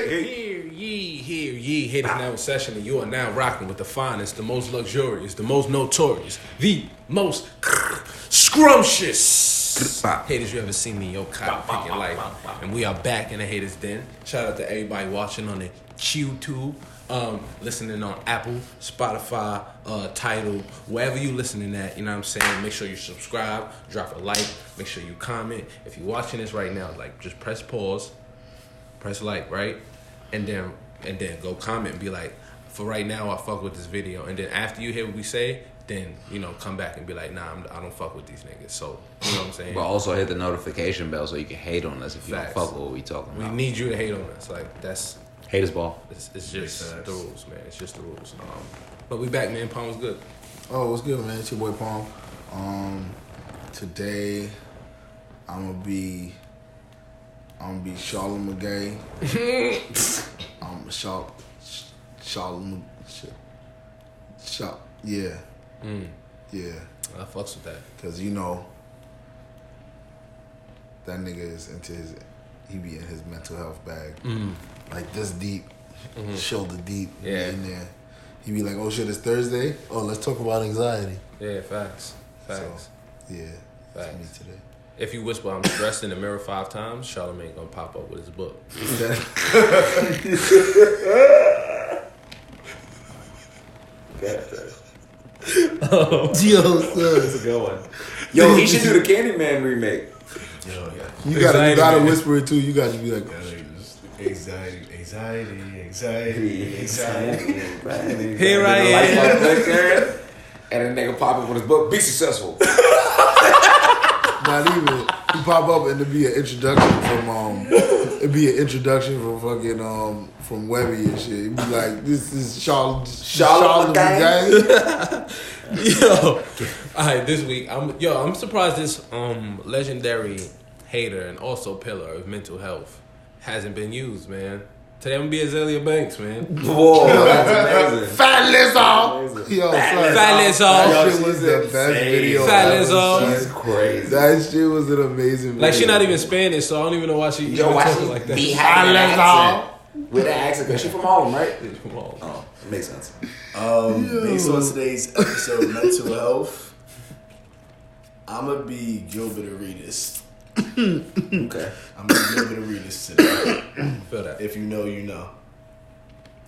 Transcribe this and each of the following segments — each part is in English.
Hear ye, haters now in session, and you are now rocking with the finest, the most luxurious, the most notorious, the most scrumptious haters you ever seen in your cotton picking life. And we are back in the haters den. Shout out to everybody watching on the YouTube, listening on Apple, Spotify, Tidal, wherever you listening at, you know what I'm saying? Make sure you subscribe, drop a like, make sure you comment. If you're watching this right now, like, just press pause, press like, right? And then go comment and be like, for right now, I fuck with this video. And then after you hear what we say, then, you know, come back and be like, nah, I don't fuck with these niggas. So, you know what I'm saying? But also hit the notification bell so you can hate on us if you don't fuck with what we talking about. We need you to hate on us. Like, that's... Haters ball. It's just the rules, man. It's just the rules. But we back, man. Palm was good. Oh, what's good, man? It's your boy Palm. Today, I'm gonna be Charlotte McGay. Yeah. Yeah. I fucks with that. Cause you know, that nigga is he be in his mental health bag. Like this deep, shoulder deep. Yeah. In there. He be like, oh shit, it's Thursday. Oh, let's talk about anxiety. Yeah, facts. So, yeah. Facts. That's me today. If you whisper, I'm stressed in the mirror 5 times, Charlamagne gonna pop up with his book. Yo, son. That's a good one. Yo, he should do the Candyman remake. Yo, yeah. You gotta whisper it too. You gotta be like, anxiety. Here I am. And a nigga pop up with his book, be successful. not even. He pop up and it'd be an introduction from fucking from Webby and shit. It'd be like, this is Charlotte McGay. Yo, all right. This week, I'm surprised this legendary hater and also pillar of mental health hasn't been used, man. Today I'm gonna be Azalea Banks, man. Whoa, that's amazing. Fat Lizzo. Yo, Fat Lizzo. That shit was the best video. Fat Lizzo. She's crazy. That shit was an amazing video. Like, she not even Spanish, so I don't even know why she even talking like that. Fat Lizzo. With that accent, because she from home, right? She's from home. Oh, it makes sense. Based on today's episode, mental health, I'm gonna be Gilbert Arenas. Okay. I'm gonna be Gilbert Arenas today. Feel that. If you know, you know.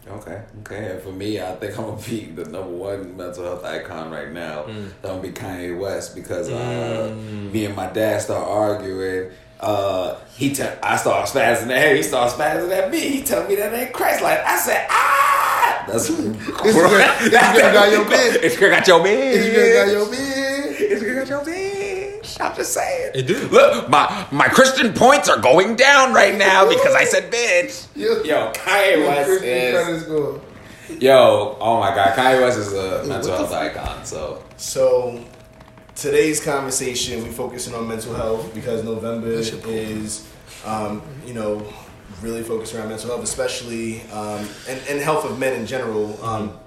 Okay. And for me, I think I'm gonna be the #1 mental health icon right now. I'm gonna be Kanye West because me and my dad start arguing. I start spazzing at him. He starts spazzing at me. He tell me that ain't Christ like. I said, ah. That's Instagram got your bitch. Instagram got your bitch. Instagram got your bitch. Instagram got your bitch. I'm just saying. It do. Look, my Christian points are going down right now because I said bitch. Yo, Kanye West is. Yo, oh my God, Kanye West is a mental health icon. So today's conversation, we focusing on mental health because November is, really focused around mental health, especially and health of men in general,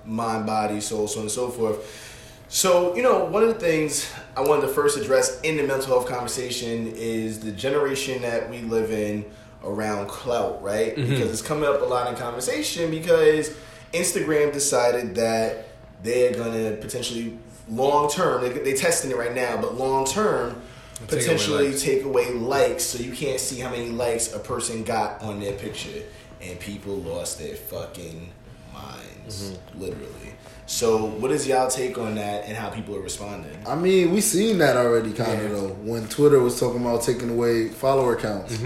mind, body, soul, so on and so forth. So, one of the things I wanted to first address in the mental health conversation is the generation that we live in around clout, right? Mm-hmm. Because it's coming up a lot in conversation because Instagram decided that they're going to potentially long-term, they're testing it right now, but long-term, potentially take away likes so you can't see how many likes a person got on their picture. And people lost their fucking minds, literally. So what is y'all take on that and how people are responding? I mean, we seen that already kind of though. When Twitter was talking about taking away follower counts.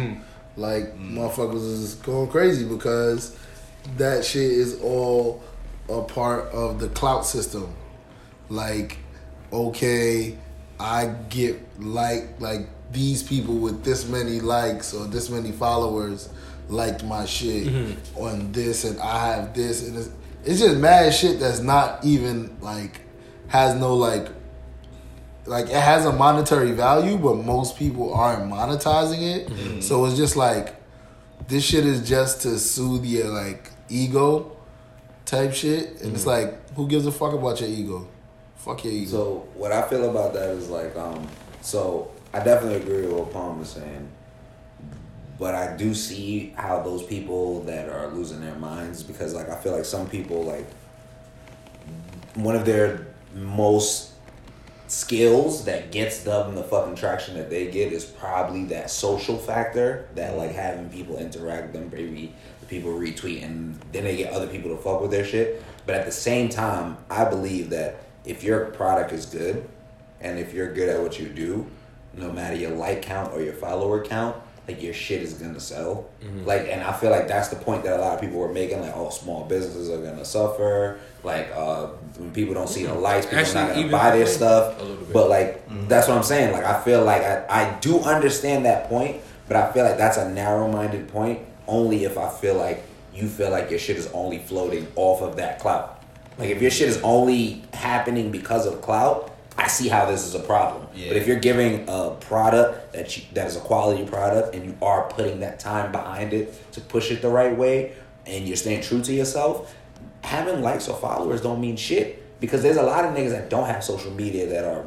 Motherfuckers is going crazy because that shit is all a part of the clout system. Like, okay, I get like these people with this many likes or this many followers liked my shit on this and I have this and it's just mad shit that's not even has no like it has a monetary value, but most people aren't monetizing it. So it's just like this shit is just to soothe your ego type shit, and it's like, who gives a fuck about your ego? Fuck your ego. So what I feel about that is so I definitely agree with what Palm is saying. But I do see how those people that are losing their minds, because like I feel like some people, like one of their most skills that gets them the fucking traction that they get is probably that social factor, that like having people interact with them, maybe people retweet and then they get other people to fuck with their shit. But at the same time, I believe that if your product is good and if you're good at what you do, no matter your like count or your follower count, like your shit is gonna sell. Like, and I feel like that's the point that a lot of people were making, like, oh, small businesses are gonna suffer, like when people don't see the lights, people are not gonna buy their stuff. But like that's what I'm saying, like I feel like I do understand that point, but I feel like that's a narrow-minded point only if I feel like you feel like your shit is only floating off of that clout. Like if your shit is only happening because of clout, I see how this is a problem. Yeah. But if you're giving a product that is a quality product and you are putting that time behind it to push it the right way and you're staying true to yourself, having likes or followers don't mean shit. Because there's a lot of niggas that don't have social media that are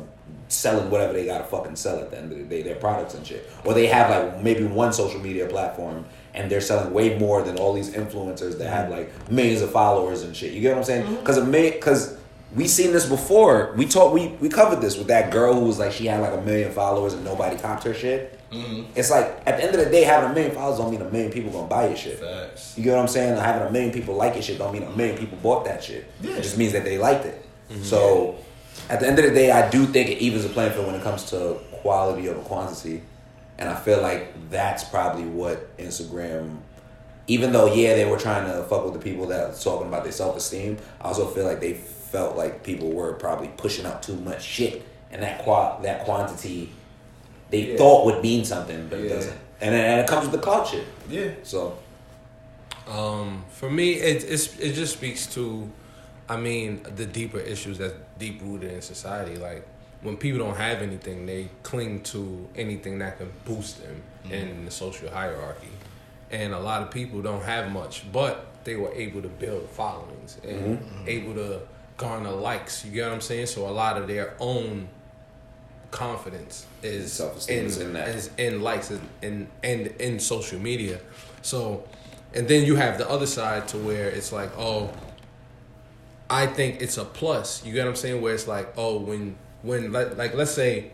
selling whatever they gotta fucking sell at the end of the day, their products and shit. Or they have like maybe one social media platform and they're selling way more than all these influencers that have like millions of followers and shit. You get what I'm saying? Because we seen this before. We covered this with that girl who was like, she had like 1 million followers and nobody copped her shit. It's like, at the end of the day, having 1 million followers don't mean 1 million people gonna buy your shit. Facts. You get what I'm saying? Like, having 1 million people like your shit don't mean 1 million people bought that shit. Yeah. It just means that they liked it. So at the end of the day, I do think it evens the playing field when it comes to quality over quantity. And I feel like that's probably what Instagram, even though, yeah, they were trying to fuck with the people that were talking about their self-esteem, I also feel like they felt like people were probably pushing out too much shit. And that quantity they thought would mean something, but it doesn't. And it comes with the clout shit. Yeah. So. For me, it just speaks to, I mean, the deeper issues that's deep rooted in society. Like, when people don't have anything, they cling to anything that can boost them in the social hierarchy. And a lot of people don't have much, but they were able to build followings and able to garner likes. You get what I'm saying? So a lot of their own confidence is in likes and in social media. So, and then you have the other side to where it's like, oh, I think it's a plus. You get what I'm saying? Where it's like, oh, when like let's say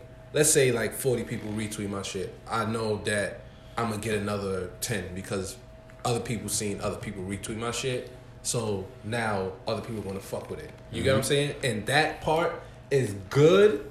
like 40 people retweet my shit, I know that I'm gonna get another 10 because other people seen other people retweet my shit. So now other people are gonna fuck with it. You get what I'm saying? And that part is good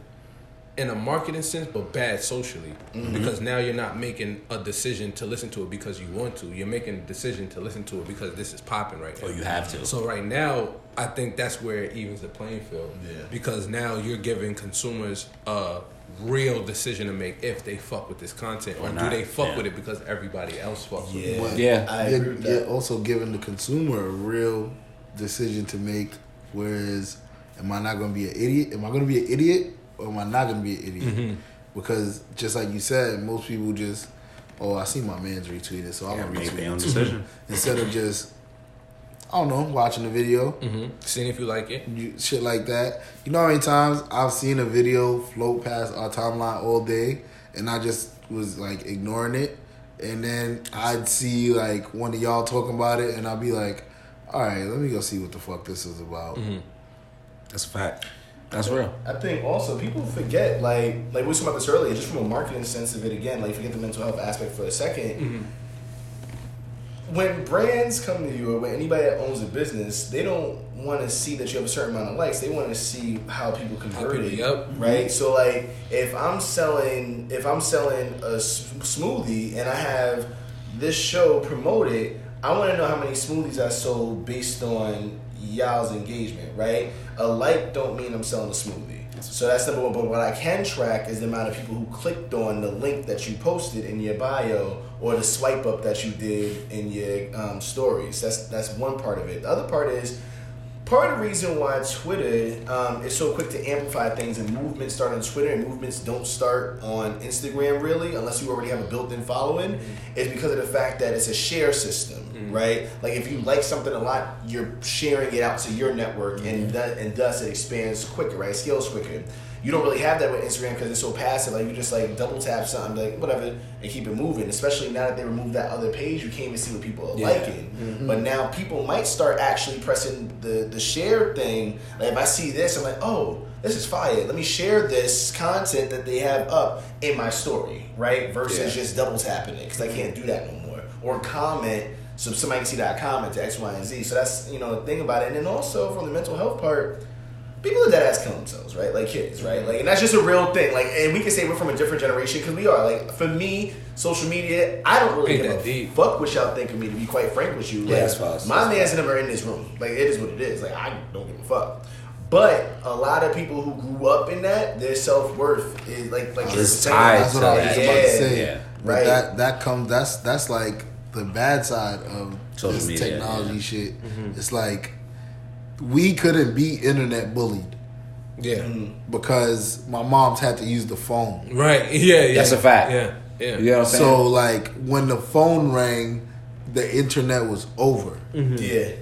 in a marketing sense, but bad socially. Because now you're not making a decision to listen to it because you want to. You're making a decision to listen to it because this is popping right now. Or you have to. So right now, I think that's where it evens the playing field. Yeah. Because now you're giving consumers a real decision to make if they fuck with this content or do they fuck with it because everybody else fucks with it. I agree with that. You're also giving the consumer a real decision to make, whereas am I not going to be an idiot? Am I going to be an idiot? Or am I not going to be an idiot? Because just like you said, most people just, oh, I see my man's retweeted, so I'm going to retweet their own decision. Instead of just, I don't know, watching the video. Seeing if you like it. Shit like that. You know how many times I've seen a video float past our timeline all day and I just was like ignoring it. And then I'd see like one of y'all talking about it and I'd be like, all right, let me go see what the fuck this is about. That's a fact. That's real. I think also people forget, like we were talking about this earlier, just from a marketing sense of it again, like forget the mental health aspect for a second. When brands come to you or when anybody that owns a business, they don't want to see that you have a certain amount of likes. They want to see how people convert it, right? So like if I'm selling a smoothie and I have this show promoted, I want to know how many smoothies I sold based on y'all's engagement, right? A like don't mean I'm selling a smoothie. So that's number one. But what I can track is the amount of people who clicked on the link that you posted in your bio or the swipe up that you did in your stories. That's one part of it. The other part is, part of the reason why Twitter is so quick to amplify things and movements start on Twitter and movements don't start on Instagram really, unless you already have a built-in following, is because of the fact that it's a share system, right? Like if you like something a lot, you're sharing it out to your network and thus it expands quicker, right? Scales quicker. you don't really have that with Instagram because it's so passive. Like you just like double tap something, like whatever, and keep it moving. Especially now that they removed that other page, you can't even see what people are liking. Mm-hmm. But now people might start actually pressing the share thing. Like if I see this, I'm like, oh, this is fire. Let me share this content that they have up in my story, right? Versus just double tapping it because I can't do that no more. Or comment so somebody can see that comment to X, Y, and Z. So that's the thing about it. And then also from the mental health part, people are dead ass killing themselves, right? Like kids, right? Like, and that's just a real thing. Like, and we can say we're from a different generation because we are. Like, for me, social media, I don't really give a fuck what y'all think of me. To be quite frank with you, like, my man's and them are in this room. Like, it is what it is. Like, I don't give a fuck. But a lot of people who grew up in that, their self-worth is like it's tied. That's what I was about to say. Yeah. Right. That comes. That's like the bad side of social this media, technology shit. Mm-hmm. It's like we couldn't be internet bullied. Yeah. Because my mom's had to use the phone. Right. Yeah. That's a fact. Yeah. Yeah. You know what I'm saying? So like when the phone rang, the internet was over. Mm-hmm. Yeah.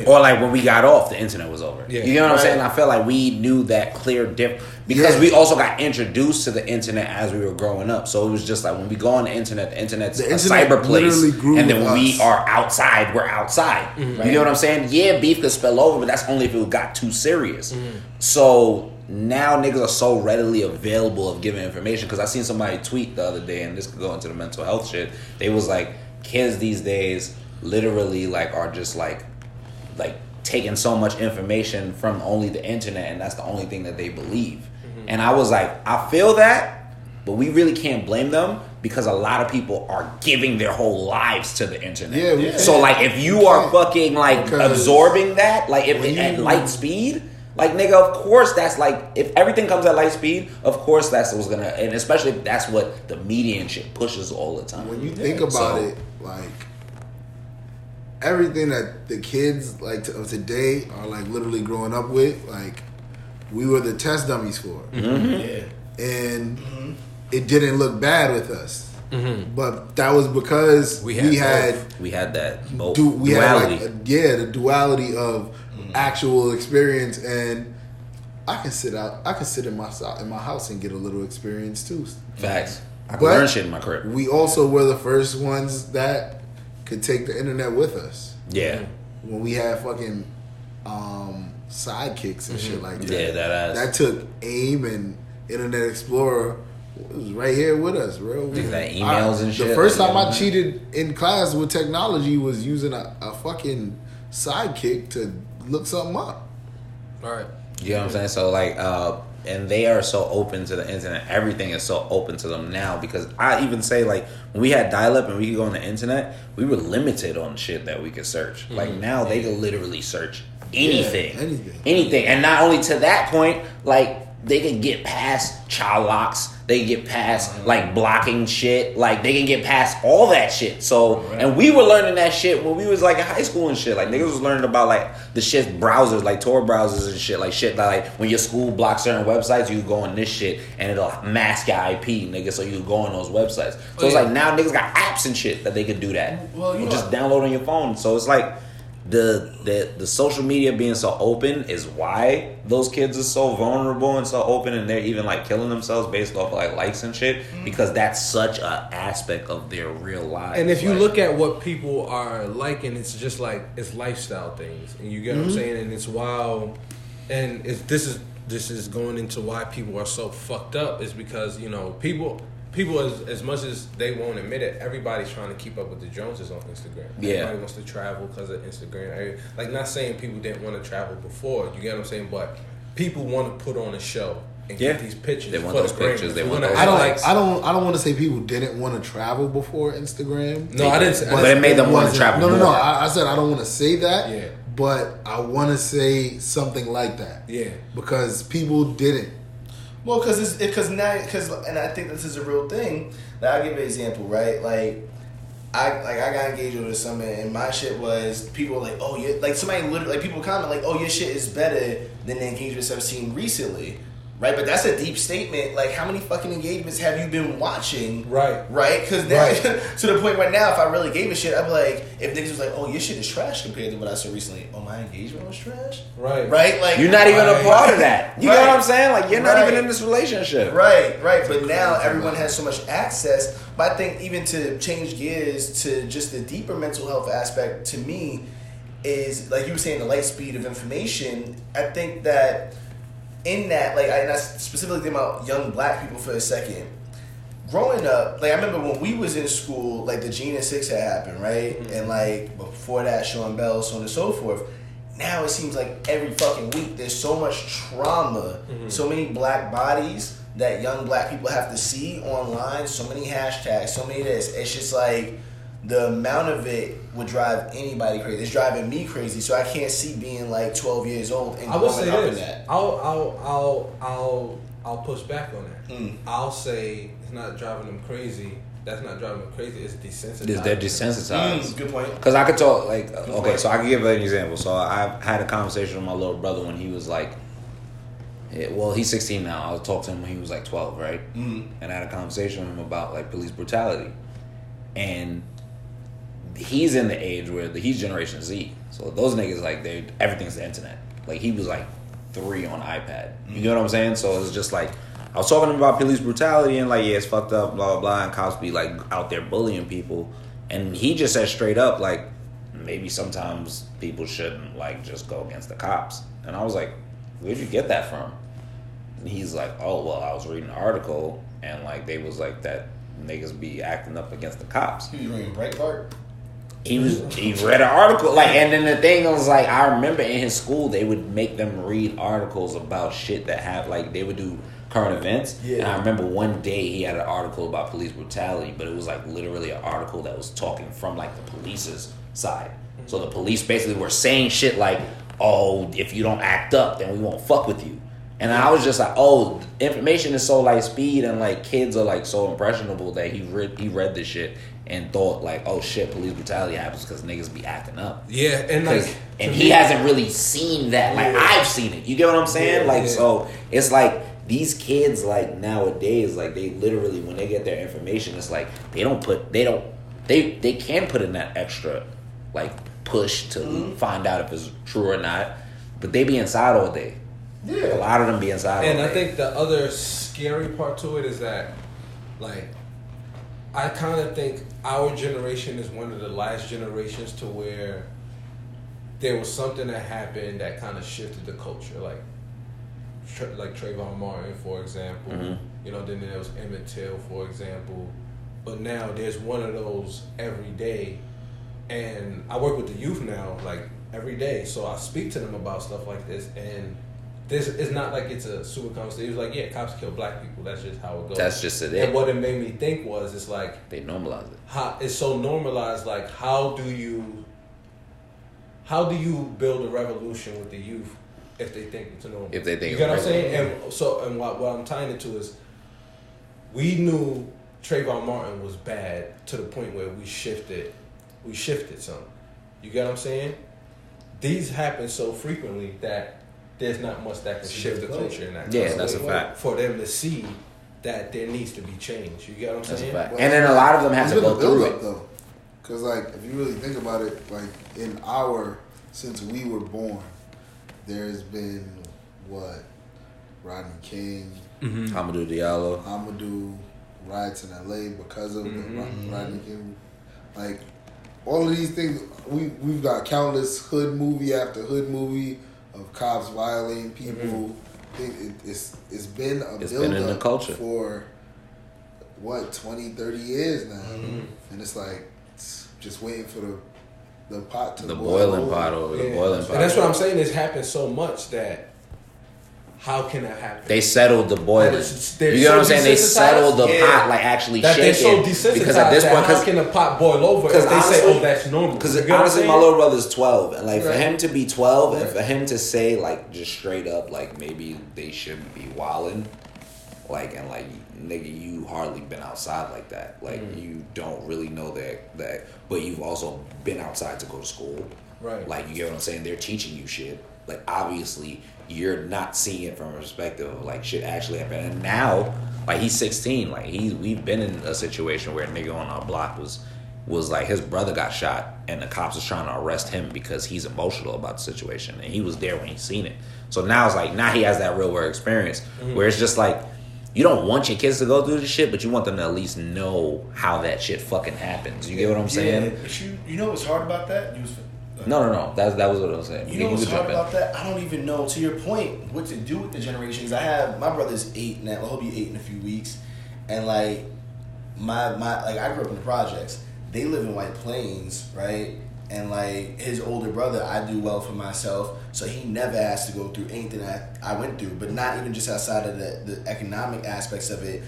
Or like when we got off, the internet was over. Yeah. You know what I'm saying? I feel like we knew that clear difference because we also got introduced to the internet as we were growing up. So it was just like when we go on the internet's a cyber place, and then when we are outside, we're outside. Mm-hmm. Right? You know what I'm saying? Yeah, beef could spill over, but that's only if it got too serious. Mm-hmm. So now niggas are so readily available of giving information because I seen somebody tweet the other day, and this could go into the mental health shit. They was like, kids these days literally like are just like taking so much information from only the internet, and that's the only thing that they believe. Mm-hmm. And I was like, I feel that, but we really can't blame them because a lot of people are giving their whole lives to the internet. Yeah. So like if you are fucking like absorbing that, like if at light speed, like nigga, of course that's like if everything comes at light speed, of course that's what's gonna, and especially if that's what the media and shit pushes all the time. When you think about it, like everything that the kids like of today are like literally growing up with, like we were the test dummies for. Mm-hmm. Yeah. And it didn't look bad with us. Mm-hmm. But that was because we had that duality. Had the duality of actual experience, and I can sit in my house and get a little experience too. Facts. I can learn shit in my crib. We also were the first ones that could take the internet with us. Yeah. When we had fucking sidekicks and shit like that. Yeah, that took AIM and Internet Explorer. It was right here with us, bro. That emails and shit. The first time I cheated in class with technology was using a fucking sidekick to look something up. All right. You know what I'm saying? So like, and they are so open to the internet. Everything is so open to them now because I even say like when we had dial-up and we could go on the internet, we were limited on shit that we could search. Mm-hmm. Like now they can literally search anything. Anything. And not only to that point, like they can get past child locks. They can get past like blocking shit. Like they can get past all that shit. So and we were learning that shit when we was like in high school and shit. Like niggas was learning about like the shit browsers, like Tor browsers and shit. Like shit that like when your school blocks certain websites, you go on this shit and it'll mask your IP, nigga. So you go on those websites. So it's like now niggas got apps and shit that they could do that. Well, you just download on your phone. So it's like the social media being so open is why those kids are so vulnerable and so open, and they're even like killing themselves based off of like likes and shit because that's such an aspect of their real lives. And if you look at what people are liking, it's just like it's lifestyle things, and you get what I'm saying, and it's wild, and this is going into why people are so fucked up is because people as much as they won't admit it, everybody's trying to keep up with the Joneses on Instagram. Yeah. Everybody wants to travel because of Instagram. Like, not saying people didn't want to travel before, you get what I'm saying? But people want to put on a show and get these pictures. They want those pictures. They want those I don't want to say people didn't want to travel before Instagram. No, I didn't say. But it made them want to travel more. No. I said I don't want to say that. Yeah. But I want to say something like that. Yeah. Because people didn't. Well, because and I think this is a real thing. Like, I'll give you an example, right? Like I got engaged with something, and my shit was people were like, oh yeah, like somebody literally like people comment like, oh your shit is better than the engagements I've seen recently, Right, but that's a deep statement. Like, how many fucking engagements have you been watching? Right. Right? Because now, to the point right now, if I really gave a shit, I'd be like, if niggas was like, oh, your shit is trash compared to what I said recently. Oh, my engagement was trash? Right. Right? Like, you're not even a part of that. You know what I'm saying? Like, you're not even in this relationship. Right. But now everyone has so much access. But I think even to change gears to just the deeper mental health aspect, to me, is, like you were saying, the light speed of information. I think that in that, like, and I specifically think about young black people for a second. Growing up, like, I remember when we was in school, like, the Gene and 6 had happened, right? Mm-hmm. And, like, before that, Sean Bell, so on and so forth. Now it seems like every fucking week there's so much trauma, so many black bodies that young black people have to see online, so many hashtags, so many this. It's just like, the amount of it would drive anybody crazy. It's driving me crazy, so I can't see being like 12 years old and growing up in that. I'll push back on that. I'll say it's not driving them crazy. That's not driving them crazy. It's desensitized. They're desensitized. Good point. Because I could talk like so I can give an example. So I had a conversation with my little brother when he was like, he's 16 now. I was talking to him when he was like 12, right? And I had a conversation with him about like police brutality, and he's in the age where he's Generation Z. So those niggas, like, everything's the internet. Like, he was like 3 on iPad. You know what I'm saying? So it's just like, I was talking to him about police brutality and like, yeah, it's fucked up, blah, blah, blah. And cops be like out there bullying people. And he just said straight up, like, maybe sometimes people shouldn't like just go against the cops. And I was like, where'd you get that from? And he's like, oh, well, I was reading an article and like they was like that niggas be acting up against the cops. He was reading Breitbart? He read an article, like, and then the thing was like, I remember in his school they would make them read articles about shit that have, like, they would do current events. Yeah. And I remember one day he had an article about police brutality, but it was like literally an article that was talking from like the police's side. So the police basically were saying shit like, oh, if you don't act up, then we won't fuck with you. And I was just like, oh, information is so light speed, and like kids are like so impressionable that he read this shit and thought like, oh shit, police brutality happens because niggas be acting up. Yeah, and like, and he hasn't really seen that. Like, I've seen it. You get what I'm saying? Like, so it's like these kids like nowadays, like they literally when they get their information, it's like they can put in that extra like push to find out if it's true or not, but they be inside all day. Yeah, like, a lot of them be inside. And I think the other scary part to it is that, like, I kind of think our generation is one of the last generations to where there was something that happened that kind of shifted the culture, like Trayvon Martin, for example. You know, then there was Emmett Till, for example. But now there's one of those every day, and I work with the youth now, like every day. So I speak to them about stuff like this, and this it's not like it's a super conversation. It was like, yeah, cops kill black people. That's just how it goes. That's just it. And what it made me think was, it's like they normalize it. It's so normalized. Like, how do you build a revolution with the youth if they think it's normal? If they think, you get what I'm saying? And so, and what I'm tying it to is, we knew Trayvon Martin was bad to the point where we shifted some. You get what I'm saying? These happen so frequently that there's not much that can shift the culture in that. Yeah, that's a fact. For them to see that there needs to be change. You get what I'm saying? That's a fact. And then a lot of them have to go through it. Though. Because, like, if you really think about it, like, since we were born, there's been, Rodney King, Amadou Diallo. riots in LA because of the Rodney King. Like, all of these things, we've got countless hood movie after hood movie of cops violating people. It's been a build-up in the culture for 20, 30 years now. And it's like just waiting for the pot to boiling pot over. And that's what I'm saying, it's happened so much that how can that happen? They settled the boiling. You know what I'm saying? They settled the pot, like actually that shaking. They're so desensitized because at this point, how can the pot boil over if they say, oh, that's normal? Because honestly, my little brother's 12. And like for him to be 12 and for him to say like just straight up like maybe they shouldn't be wilding. Like, and like, nigga, you hardly been outside like that. Like, you don't really know that, but you've also been outside to go to school. Right. Like, you get what I'm saying? They're teaching you shit. like obviously you're not seeing it from a perspective of like shit actually happened. And now, like he's 16, like we've been in a situation where a nigga on our block was like his brother got shot and the cops was trying to arrest him because he's emotional about the situation and he was there when he seen it. So now it's like, now he has that real world experience where it's just like, you don't want your kids to go through this shit, but you want them to at least know how that shit fucking happens. You get what I'm saying? But you know what's hard about that? No. That was what I was saying. You know what's hard about that? I don't even know, to your point, what to do with the generations. My brother's 8 now. Well, he'll be 8 in a few weeks. And like, I grew up in the projects. They live in White Plains, right? And like his older brother, I do well for myself, so he never has to go through anything that I went through. But not even just outside of the economic aspects of it,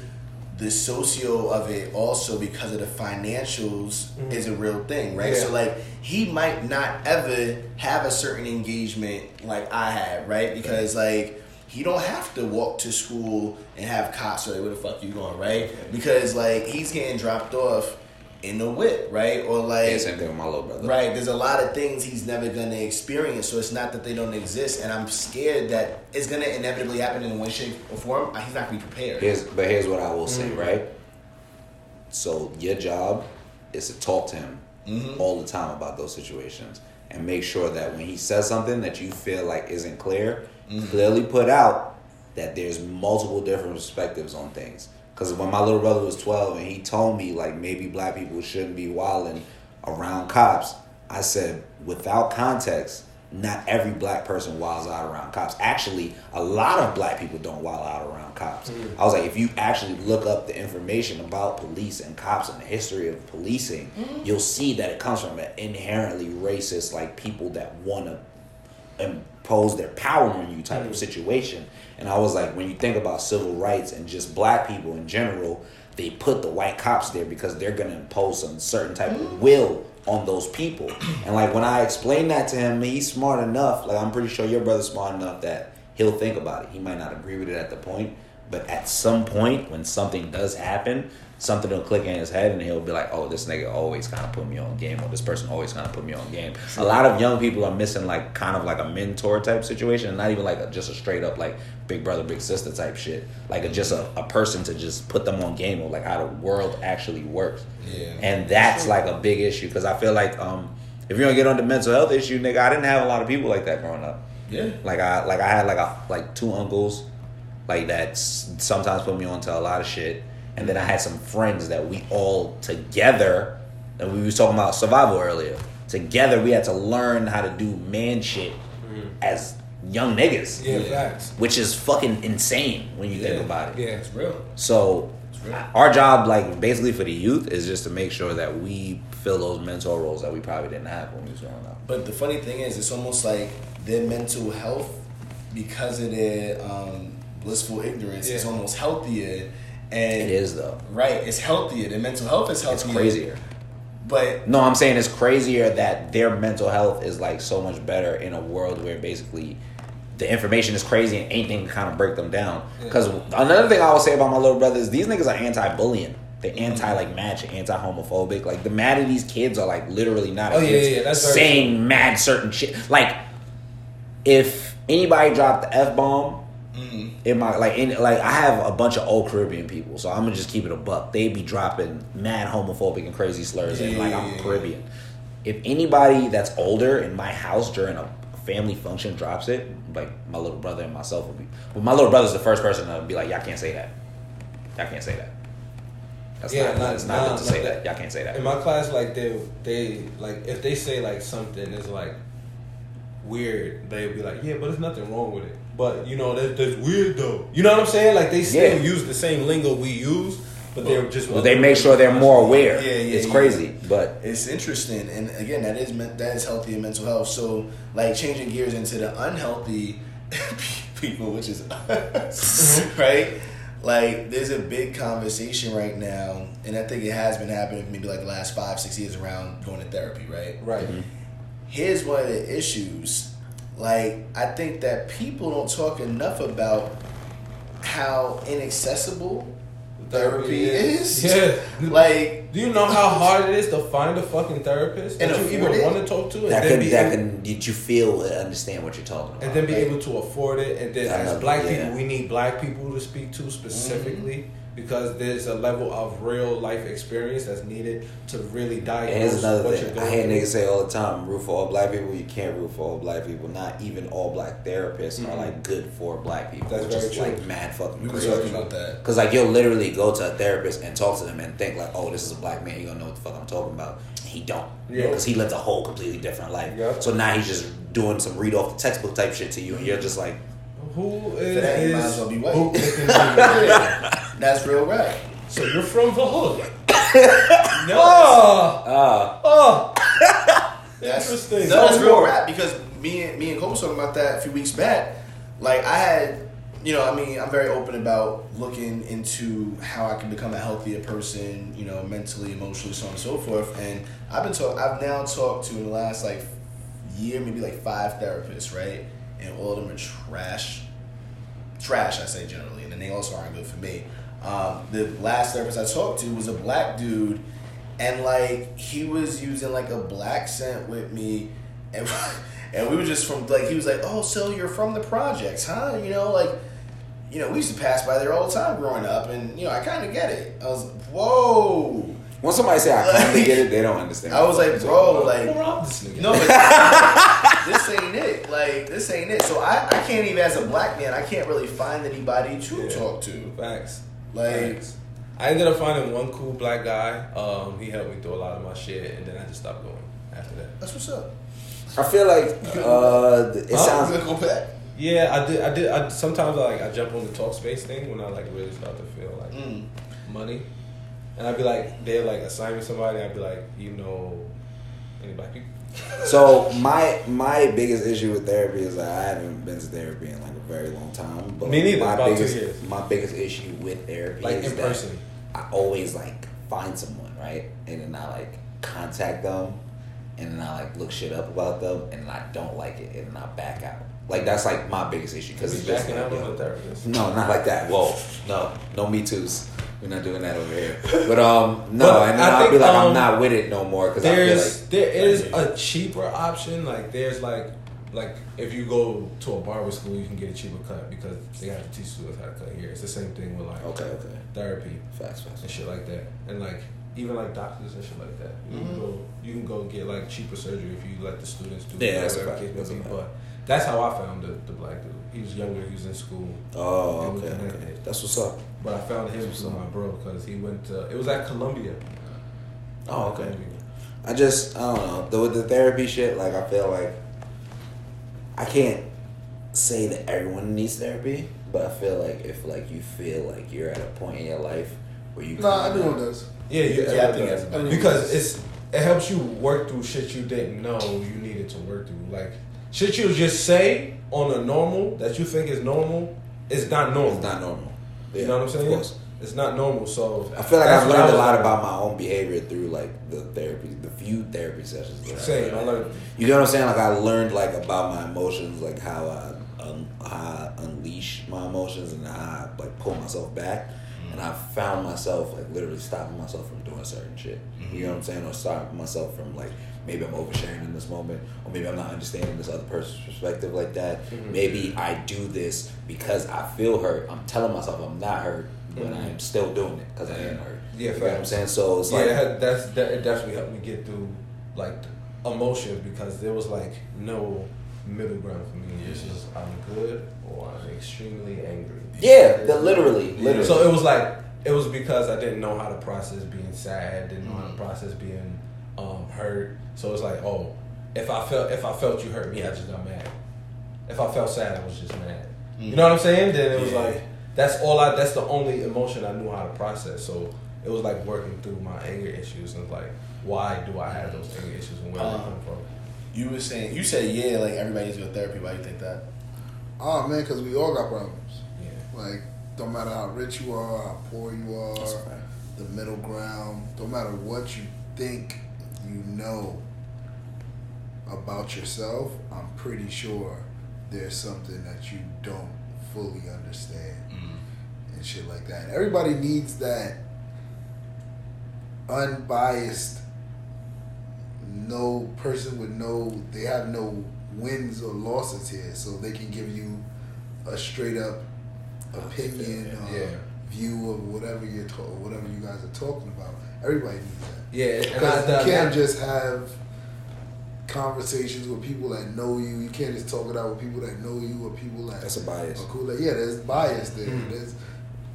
the socio of it also, because of the financials, is a real thing, right? Yeah. So like he might not ever have a certain engagement like I had, right? Because like he don't have to walk to school and have cops or where the fuck you going, right? Because like he's getting dropped off in the whip, right? Or like, yeah, same thing with my little brother. Right, there's a lot of things he's never gonna experience, so it's not that they don't exist, and I'm scared that it's gonna inevitably happen in one shape or form. He's not gonna be prepared. Here's what I will say, right? So your job is to talk to him all the time about those situations and make sure that when he says something that you feel like isn't clear, clearly put out that there's multiple different perspectives on things. Because when my little brother was 12 and he told me, like, maybe black people shouldn't be wilding around cops, I said, without context, not every black person wilds out around cops. Actually, a lot of black people don't wild out around cops. I was like, if you actually look up the information about police and cops and the history of policing, you'll see that it comes from an inherently racist, like, people that want to impose their power on you type of situation. And I was like, when you think about civil rights and just black people in general, they put the white cops there because they're going to impose some certain type of will on those people. And like when I explained that to him, he's smart enough, like I'm pretty sure your brother's smart enough that he'll think about it. He might not agree with it at the point, but at some point when something does happen, something will click in his head and he'll be like, oh, this nigga always kind of put me on game, or this person always kind of put me on game. A lot of young people are missing like kind of like a mentor type situation, and not even like just a straight up like big brother, big sister type shit. Like just a person to just put them on game of like how the world actually works. Yeah. And that's like a big issue, because I feel like if you're gonna get on the mental health issue, nigga, I didn't have a lot of people like that growing up. Yeah. Like I had like 2 uncles like that sometimes put me on to a lot of shit. And then I had some friends that we all together, and we was talking about survival earlier. Together, we had to learn how to do man shit as young niggas. Yeah, facts. Which is fucking insane when you think about it. Yeah, it's real. So, our job, like, basically for the youth is just to make sure that we fill those mentor roles that we probably didn't have when we was growing up. But the funny thing is, it's almost like their mental health, because of their blissful ignorance, is almost healthier. And it is though. Right, it's healthier. Their mental health is healthier. It's crazier. But no, I'm saying it's crazier that their mental health is like so much better in a world where basically the information is crazy and anything can kind of break them down. Because another thing I would say about my little brother is these niggas are anti-bullying. They're anti match, anti-homophobic. Like the mad of these kids are like literally not against that's saying mad certain shit. Like if anybody dropped the F-bomb, in my I have a bunch of old Caribbean people, so I'm gonna just keep it a buck. They be dropping mad homophobic and crazy slurs, and like I'm Caribbean. If anybody that's older in my house during a family function drops it, like my little brother and myself will be. But my little brother's the first person to be like, "Y'all can't say that. Y'all can't say that." That's not good to say that. Y'all can't say that. In my class, like they like if they say like something is like weird, they'll be like, "Yeah, but there's nothing wrong with it." But, you know, that's weird, though. You know what I'm saying? Like, they still use the same lingo we use, but they're just... Well, they make sure they're more aware. It's crazy, but... It's interesting. And, again, that is healthy in mental health. So, like, changing gears into the unhealthy people, which is us, right? Like, there's a big conversation right now, and I think it has been happening for maybe, like, the last 5-6 years around going to therapy, right? Right. Here's one of the issues. Like, I think that people don't talk enough about how inaccessible therapy is? Yeah. Like, do you know how hard it is to find a fucking therapist and that you even want to talk to, and that you feel and understand what you're talking about, and then be able to afford it, and then as black people, we need black people to speak to specifically. Because there's a level of real life experience that's needed to really diagnose. And here's another what thing. you're I going hear niggas say all the time, root for all black people. You can't root for all black people. Not even all black therapists are like good for black people. That's which very is true. like mad fucking we were crazy. talking about that. Because like you'll literally go to a therapist and talk to them and think like, oh, this is a black man. You don't know what the fuck I'm talking about. And he don't. Yeah. Because he lived a whole completely different life. Yeah. So now he's just doing some read off the textbook type shit to you, and you're just like, who For that, he might as is well be white. That's real right. So you're from the hood. That's interesting. No, that's real rap because me and Cole was talking about that a few weeks back. Like I had, I'm very open about looking into how I can become a healthier person, mentally, emotionally, so on and so forth. And I've now talked to in the last year, maybe 5 therapists, right? And all of them are trash, I say generally, and then they also aren't good for me. The last therapist I talked to was a black dude, and he was using a black scent with me, and we were just from he was like, oh, so you're from the projects, huh? We used to pass by there all the time growing up, and I kind of get it. I was whoa. when somebody say I kind of get it, they don't understand. I was like, bro, this nigga. no, but this ain't it. This ain't it. So I can't even, as a black man, I can't really find anybody to talk to. Facts. Facts. I ended up finding one cool black guy. He helped me through a lot of my shit, and then I just stopped going after that. That's what's up. I feel like it sounds. You gonna go back? Yeah, I did. Sometimes I jump on the talk space thing when I really start to feel money, and I'd be they're assign me somebody. I'd be like, any black people? So my biggest issue with therapy is that I haven't been to therapy in a very long time. But me neither. About 2 biggest, years. My biggest issue with therapy is in that person. I always find someone, right, and then I contact them, and then I look shit up about them, and I don't like it, and then I back out. That's my biggest issue because it's just backing out on the therapist. No, not like that. Whoa, no Me Too's. We're not doing that over here. But no, and then I'll be I'm not with it no more because there is a cheaper option. There's if you go to a barber school, you can get a cheaper cut because they have to teach students how to cut hair. It's the same thing with okay. therapy, Facts. and shit like that, and even doctors and shit like that. You can go get cheaper surgery if you let the students do whatever case may be. But that's how I found the black dude. He was younger. He was in school. Oh, okay. That's what's up. But I found him through my bro because he went to. It was at Columbia. Oh, okay. I don't know. With the therapy shit, I feel I can't say that everyone needs therapy, but I feel if you feel you're at a point in your life where you everyone does. Yeah, I think that's because it helps you work through shit you didn't know you needed to work through. Shit you just say on a normal that you think is normal is not normal. It's not normal. Yeah, you know what I'm saying? Of course. It's not normal. So I feel I've learned a lot about my own behavior through the therapy, the few therapy sessions. Same. I learned. You know what I'm saying? I learned about my emotions, how I unleash my emotions and how I pull myself back. And I found myself literally stopping myself from doing certain shit. You know what I'm saying? Or stopping myself from maybe I'm oversharing in this moment, or maybe I'm not understanding this other person's perspective like that. Maybe I do this because I feel hurt. I'm telling myself I'm not hurt, but I am still doing it because I am hurt. Yeah, you know what I'm saying? So it's it definitely helped me get through emotions because there was no middle ground for me. It's just I'm good or I'm extremely angry. Yeah, literally. So it was because I didn't know how to process being sad, didn't know how to process being hurt. So it's if I felt you hurt me, I just got mad. If I felt sad, I was just mad. You know what I'm saying? Then it was that's the only emotion I knew how to process. So it was working through my anger issues and why do I have those anger issues and where they come from? You said everybody needs to go to therapy. Why do you think that? Oh man, because we all got problems. Yeah. Don't matter how rich you are, how poor you are, the middle ground. Don't matter what you think you know about yourself. I'm pretty sure there's something that you don't fully understand. and shit like that. Everybody needs that unbiased, no person with they have no wins or losses here, so they can give you a straight up opinion or view of whatever you guys are talking about. Everybody needs that. Yeah, because you can't just have conversations with people that know you. You can't just talk it out with people that know you or people that that's a bias. Are cool. Yeah, there's bias there. There's,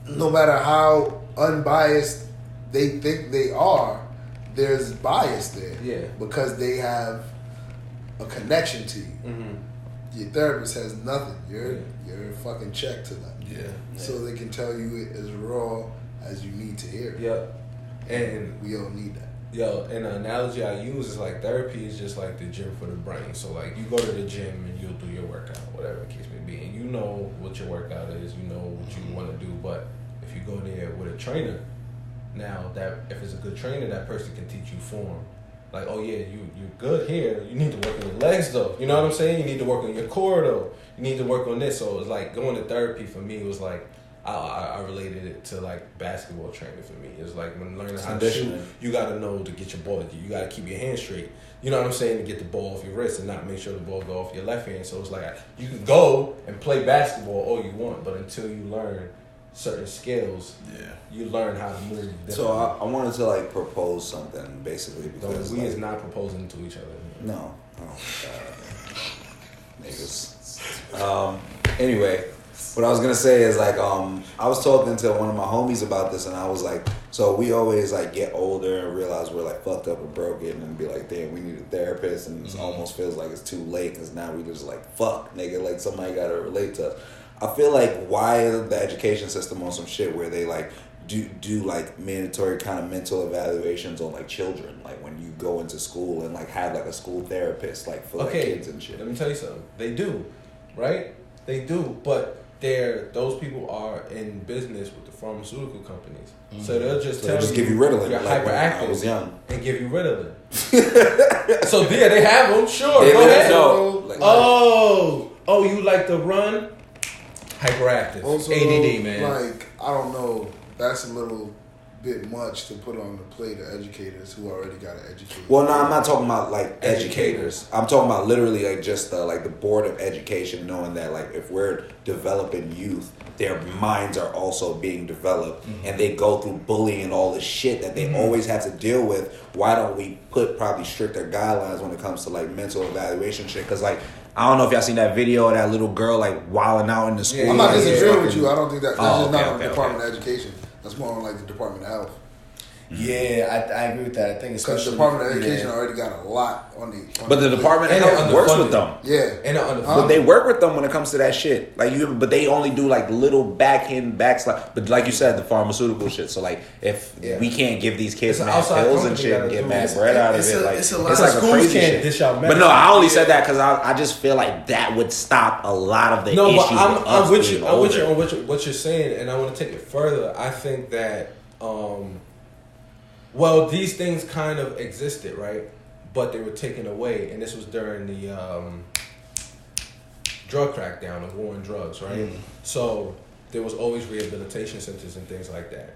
no matter how unbiased they think they are, there's bias there. Yeah, because they have a connection to you. Your therapist has nothing. You're a fucking check to them. So they can tell you it as raw as you need to hear it. Yep. And we all need that. Yo, and the analogy I use is like therapy is just like the gym for the brain. So like you go to the gym and you'll do your workout, whatever the case may be, and you know what your workout is, you know what you want to do. But if you go there with a trainer, now that if it's a good trainer, that person can teach you form. Like, oh yeah, you're good here. You need to work on your legs though. You know what I'm saying? You need to work on your core though. You need to work on this. So it's like going to therapy for me was like I related it to like basketball training for me. It's like when learning how to shoot, you got to know to get your ball. You got to keep your hand straight. You know what I'm saying? To get the ball off your wrist and not make sure the ball go off your left hand. So it's like you can go and play basketball all you want, but until you learn certain skills, you learn how to move. So I wanted to like propose something basically because we is not proposing to each other. No. Oh God. Niggas. Anyway. What I was gonna say is like I was talking to one of my homies about this and I was like, so we always like get older and realize we're like fucked up and broken and be like, damn, we need a therapist, and it almost feels like it's too late because now we just like fuck nigga, like somebody gotta relate to us. I feel like why the education system on some shit where they like do like mandatory kind of mental evaluations on like children, like when you go into school and like have like a school therapist like for like kids and shit. Let me tell you something. They do, right? They do, but those people are in business with the pharmaceutical companies, so they'll just tell you give you Ritalin. You're like hyperactive. I was young, and give you Ritalin. So yeah, they have them. Sure, go ahead. You like to run? Hyperactive. Also, ADD, man. Like I don't know. That's a little bit much to put on the plate of educators who already got to educate. Well, no, I'm not talking about like educators. I'm talking about literally like just like the board of education, knowing that like if we're developing youth, their minds are also being developed, and they go through bullying and all this shit that they always have to deal with. Why don't we put probably stricter guidelines when it comes to like mental evaluation shit? Because like I don't know if y'all seen that video of that little girl like wilding out in the school. I'm not disagreeing with you. I don't think that's just not on the Department of Education. That's more on like the Department of Health. Yeah, I agree with that. I think because the Department of Education already got a lot on the. But the Department of Health works with them. Yeah, but they work with them when it comes to that shit. Like but they only do like little backslide. But like you said, the pharmaceutical shit. So like if we can't give these kids mad pills and shit and get mad bread out of it, like it's like a crazy shit. But no, I only said that because I just feel like that would stop a lot of the issues. No, but I'm with you on what you're saying, and I want to take it further. I think that. Well, these things kind of existed, right? But they were taken away, and this was during the drug crackdown, the war on drugs, right? So there was always rehabilitation centers and things like that.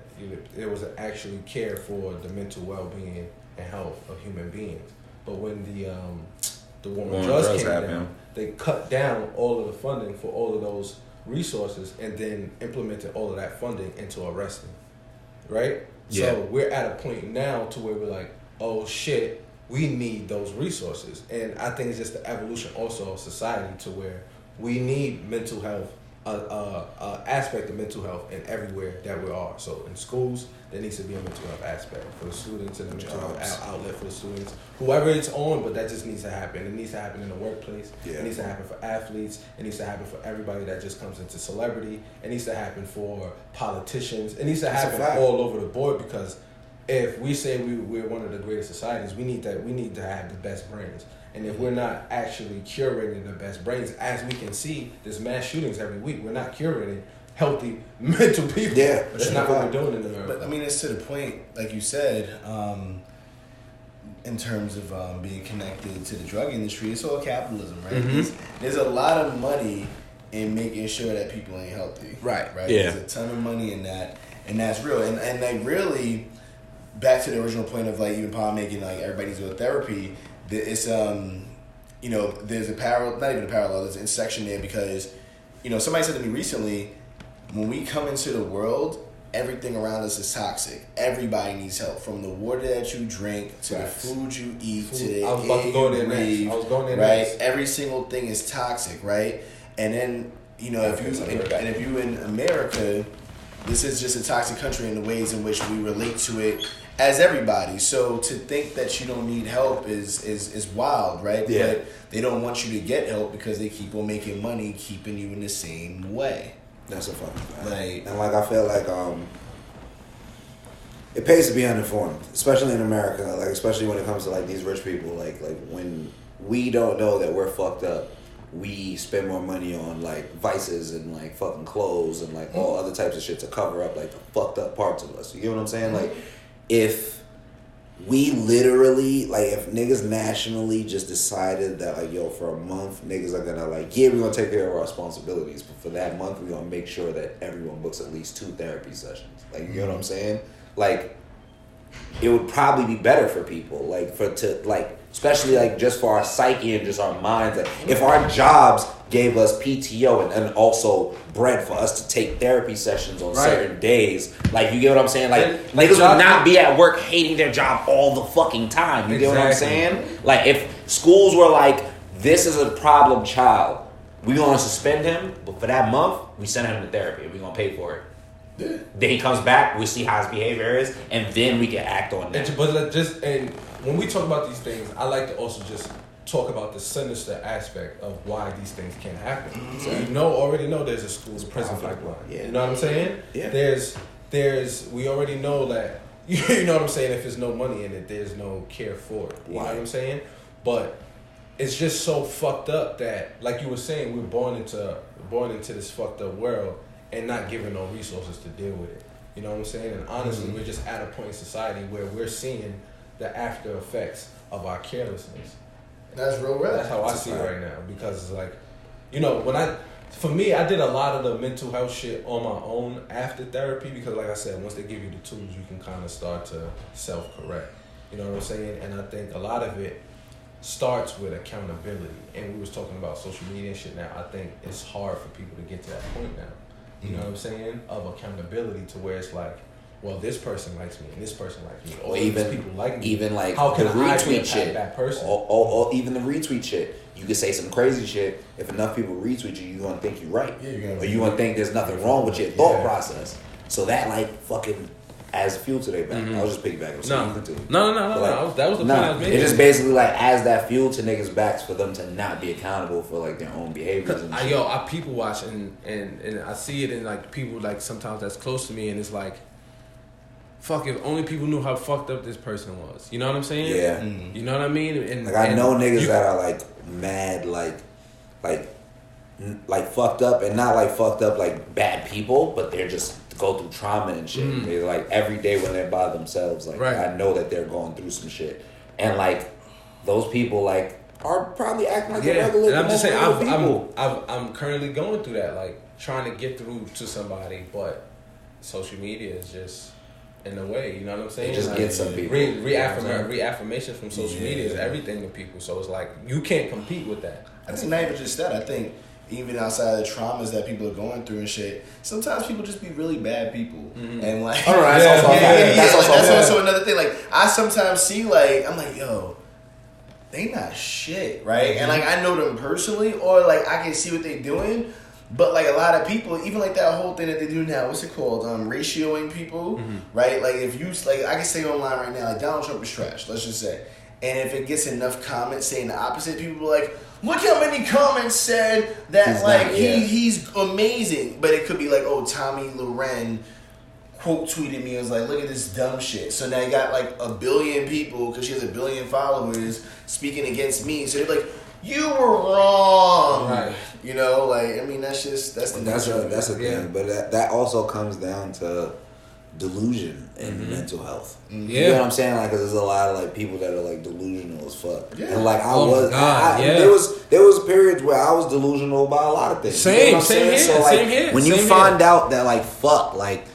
There was actually care for the mental well-being and health of human beings. But when the war on drugs came down, they cut down all of the funding for all of those resources and then implemented all of that funding into arresting, right? Yeah. So we're at a point now to where we're like, oh shit, we need those resources. And I think it's just the evolution also of society to where we need mental health, aspect of mental health in everywhere that we are. So in schools, there needs to be a mental health aspect for the students and a mental health outlet for the students. Whoever it's on, but that just needs to happen. It needs to happen in the workplace. Yeah. It needs to happen for athletes. It needs to happen for everybody that just comes into celebrity. It needs to happen for politicians. It needs to happen all over the board, because if we say we're one of the greatest societies, we need to have the best brains. And if we're not actually curating the best brains, as we can see, there's mass shootings every week. We're not curating healthy mental people. Yeah, that's not what we're doing in America. But I mean, it's to the point, like you said, in terms of being connected to the drug industry. It's all capitalism, right? There's a lot of money in making sure that people ain't healthy. Right. Yeah. There's a ton of money in that, and that's real. And like really, back to the original point of like even Paul making like everybody needs to go to therapy. It's you know, there's a parallel, not even a parallel. There's an intersection there because, you know, somebody said to me recently, when we come into the world, everything around us is toxic. Everybody needs help, from the water that you drink to the food you eat to the I was about to go there next. I was going there right? next. Every single thing is toxic, right? And then, you know, if you in America, this is just a toxic country in the ways in which we relate to it as everybody. So to think that you don't need help is wild, right? Yeah. But they don't want you to get help because they keep on making money, keeping you in the same way. That's a fucking fact. Like, and like I feel like it pays to be uninformed, especially in America. Like especially when it comes to like these rich people. Like when we don't know that we're fucked up, we spend more money on like vices and like fucking clothes and like all other types of shit to cover up like the fucked up parts of us. You get what I'm saying? Like if we literally, like, if niggas nationally just decided that, like, yo, for a month, niggas are gonna, like, yeah, we're gonna take care of our responsibilities, but for that month, we're gonna make sure that everyone books at least 2 therapy sessions. Like, you know what I'm saying? Like, it would probably be better for people, like, especially, like, just for our psyche and just our minds. Like, if our jobs gave us PTO and also bread for us to take therapy sessions on certain days, like, you get what I'm saying? Like, niggas would not be at work hating their job all the fucking time. You get what I'm saying? Like, if schools were like, this is a problem child, we gonna suspend him, but for that month, we send him to therapy and we gonna pay for it. Yeah. Then he comes back, we see how his behavior is, and then we can act on that. And when we talk about these things, I like to also just talk about the sinister aspect of why these things can happen. So you already know there's a school to prison pipeline. Yeah. You know what I'm saying? Yeah. We already know that, you know what I'm saying, if there's no money in it, there's no care for it. You know what I'm saying? But it's just so fucked up that, like you were saying, we're born into this fucked up world and not given no resources to deal with it. You know what I'm saying? And honestly, we're just at a point in society where we're seeing the after effects of our carelessness. That's real. That's how I see it right now. Because it's like, you know, for me, I did a lot of the mental health shit on my own after therapy because, like I said, once they give you the tools, you can kind of start to self-correct. You know what I'm saying? And I think a lot of it starts with accountability. And we was talking about social media and shit now. I think it's hard for people to get to that point now. You know what I'm saying? Of accountability to where it's like, well, this person likes me and this person likes me. Or even these people like me. Even like how can the I retweet be shit. That person? Or even the retweet shit. You could say some crazy shit. If enough people retweet you, you're going to think you're right. Yeah, or you're going to think there's nothing wrong with your thought process. So that like fucking adds fuel to their back. I was just piggybacking. No. That was the point I was making. It's just basically like adds that fuel to niggas' backs for them to not be accountable for like their own behaviors and shit. I people watch and I see it in like people like sometimes that's close to me and it's like, fuck, if only people knew how fucked up this person was. You know what I'm saying? Yeah. You know what I mean? And like I know niggas that are like mad, like fucked up, and not like fucked up like bad people, but they're just go through trauma and shit. They're like every day when they're by themselves, like I know that they're going through some shit, and like those people like are probably acting like they're regular. And I'm just saying, I'm currently going through that, like trying to get through to somebody, but social media is just in the way. You know what I'm saying? It just gets some people. Reaffirmation from social media is everything to people. So it's like you can't compete with that. I think not even just that. I think even outside of the traumas that people are going through and shit, sometimes people just be really bad people. And like, all right, that's also another thing. Like, I sometimes see like, I'm like, yo, they not shit, right? And like, I know them personally, or like, I can see what they doing. But like a lot of people, even like that whole thing that they do now, what's it called? Ratioing people, right? Like if you like, I can say online right now, like Donald Trump is trash. Let's just say, and if it gets enough comments saying the opposite, people are like, look how many comments said that he's amazing. But it could be like, oh, Tommy Loren quote tweeted me and was like, look at this dumb shit. So now you got like 1 billion people because she has 1 billion followers speaking against me. So they're like, you were wrong, right? You know, like I mean, that's the thing. But that also comes down to delusion in mental health. Yeah. You know what I'm saying? Like, 'cause there's a lot of like people that are like delusional as fuck. Yeah. And like there was periods where I was delusional about a lot of things. Same, you know same here. So like same here. when you find out that like fuck, like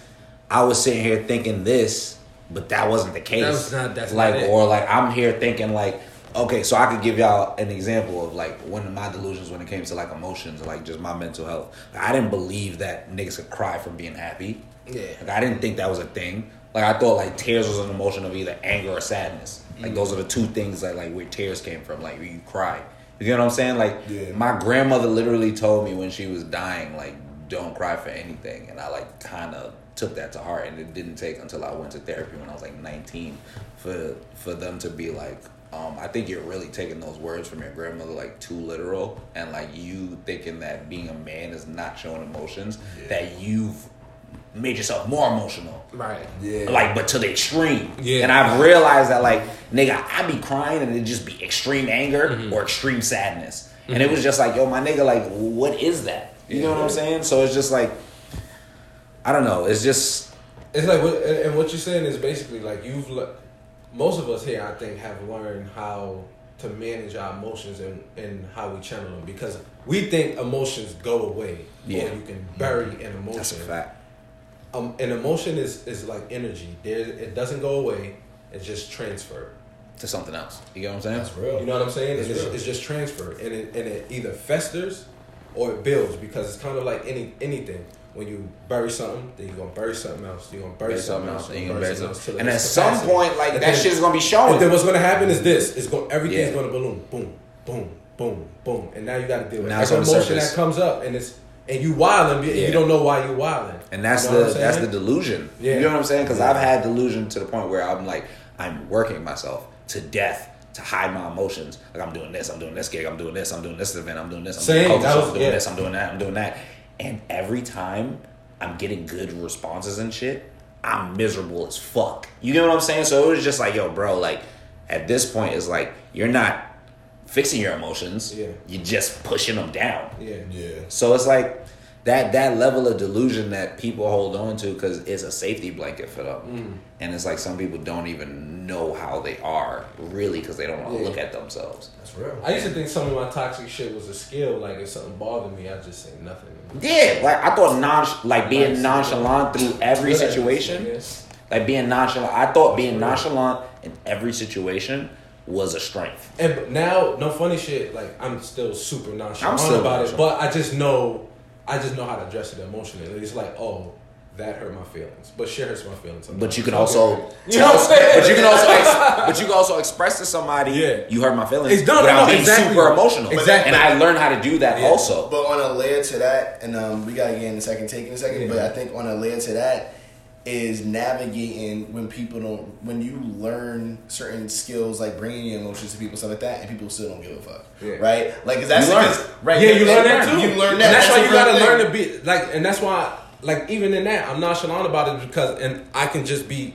I was sitting here thinking this, but that wasn't the case. That's like not it. Or like I'm here thinking like, okay, so I could give y'all an example of like one of my delusions when it came to like emotions, like just my mental health. Like, I didn't believe that niggas could cry from being happy. Yeah. Like I didn't think that was a thing. Like I thought like tears was an emotion of either anger or sadness. Like those are the two things that like where tears came from, like where you cry. You get what I'm saying? Like my grandmother literally told me when she was dying, like, don't cry for anything. And I like kind of took that to heart, and it didn't take until I went to therapy when I was like 19 for them to be like, I think you're really taking those words from your grandmother like too literal, and like you thinking that being a man is not showing emotions, that you've made yourself more emotional. Right. Yeah. Like, but to the extreme. Yeah. And I've realized that like, nigga, I be crying and it just be extreme anger or extreme sadness. And it was just like, yo, my nigga, like, what is that? You know what I'm saying? So it's just like, I don't know. It's just, it's like, and what you're saying is basically like most of us here, I think, have learned how to manage our emotions and how we channel them, because we think emotions go away. Yeah. Or you can bury an emotion. That's a fact. An emotion is like energy. It doesn't go away. It's just transferred to something else. You get what I'm saying? That's real. You know what I'm saying? It's just transferred, and it either festers or it builds, because it's kind of like anything. When you bury something, then you're gonna bury something else. You're gonna bury something else. Then you're gonna bury something else. And at some point, like that shit's gonna be showing. And then what's gonna happen is this: everything's gonna balloon, boom, boom, boom, boom, and now you got to deal with every emotion that comes up, and you wilding, you don't know why you wilding. And that's the delusion. Yeah. You know what I'm saying? Because I've had delusion to the point where I'm like, I'm working myself to death to hide my emotions. Like I'm doing this gig, I'm doing this event, I'm doing this, I'm doing this, I'm doing that, I'm doing that. And every time I'm getting good responses and shit, I'm miserable as fuck. You get what I'm saying? So it was just like, yo, bro, like at this point, it's like you're not fixing your emotions. Yeah. You're just pushing them down. Yeah. Yeah. So it's like that level of delusion that people hold on to because it's a safety blanket for them. And it's like some people don't even know how they are really because they don't want to look at themselves. That's real. I used to think some of my toxic shit was a skill. Like if something bothered me, I'd just say nothing. Yeah, like I thought being nonchalant through every situation. Like being nonchalant. I thought being nonchalant in every situation was a strength. And now, no funny shit, like I'm still super nonchalant about it, but I just know how to address it emotionally. It's like, oh, that hurt my feelings, but shit hurts my feelings sometimes. But you can also, you know what I'm saying? But you can also express to somebody, you hurt my feelings, without being super emotional. Exactly. And I learned how to do that also. But on a layer to that, and we gotta get in a second, but I think on a layer to that is navigating when you learn certain skills like bringing your emotions to people, stuff like that, and people still don't give a fuck, right? Like, that's you learn that too. You learn that. And that's why you gotta learn to be like, and that's why. Like even in that, I'm nonchalant about it and I can just be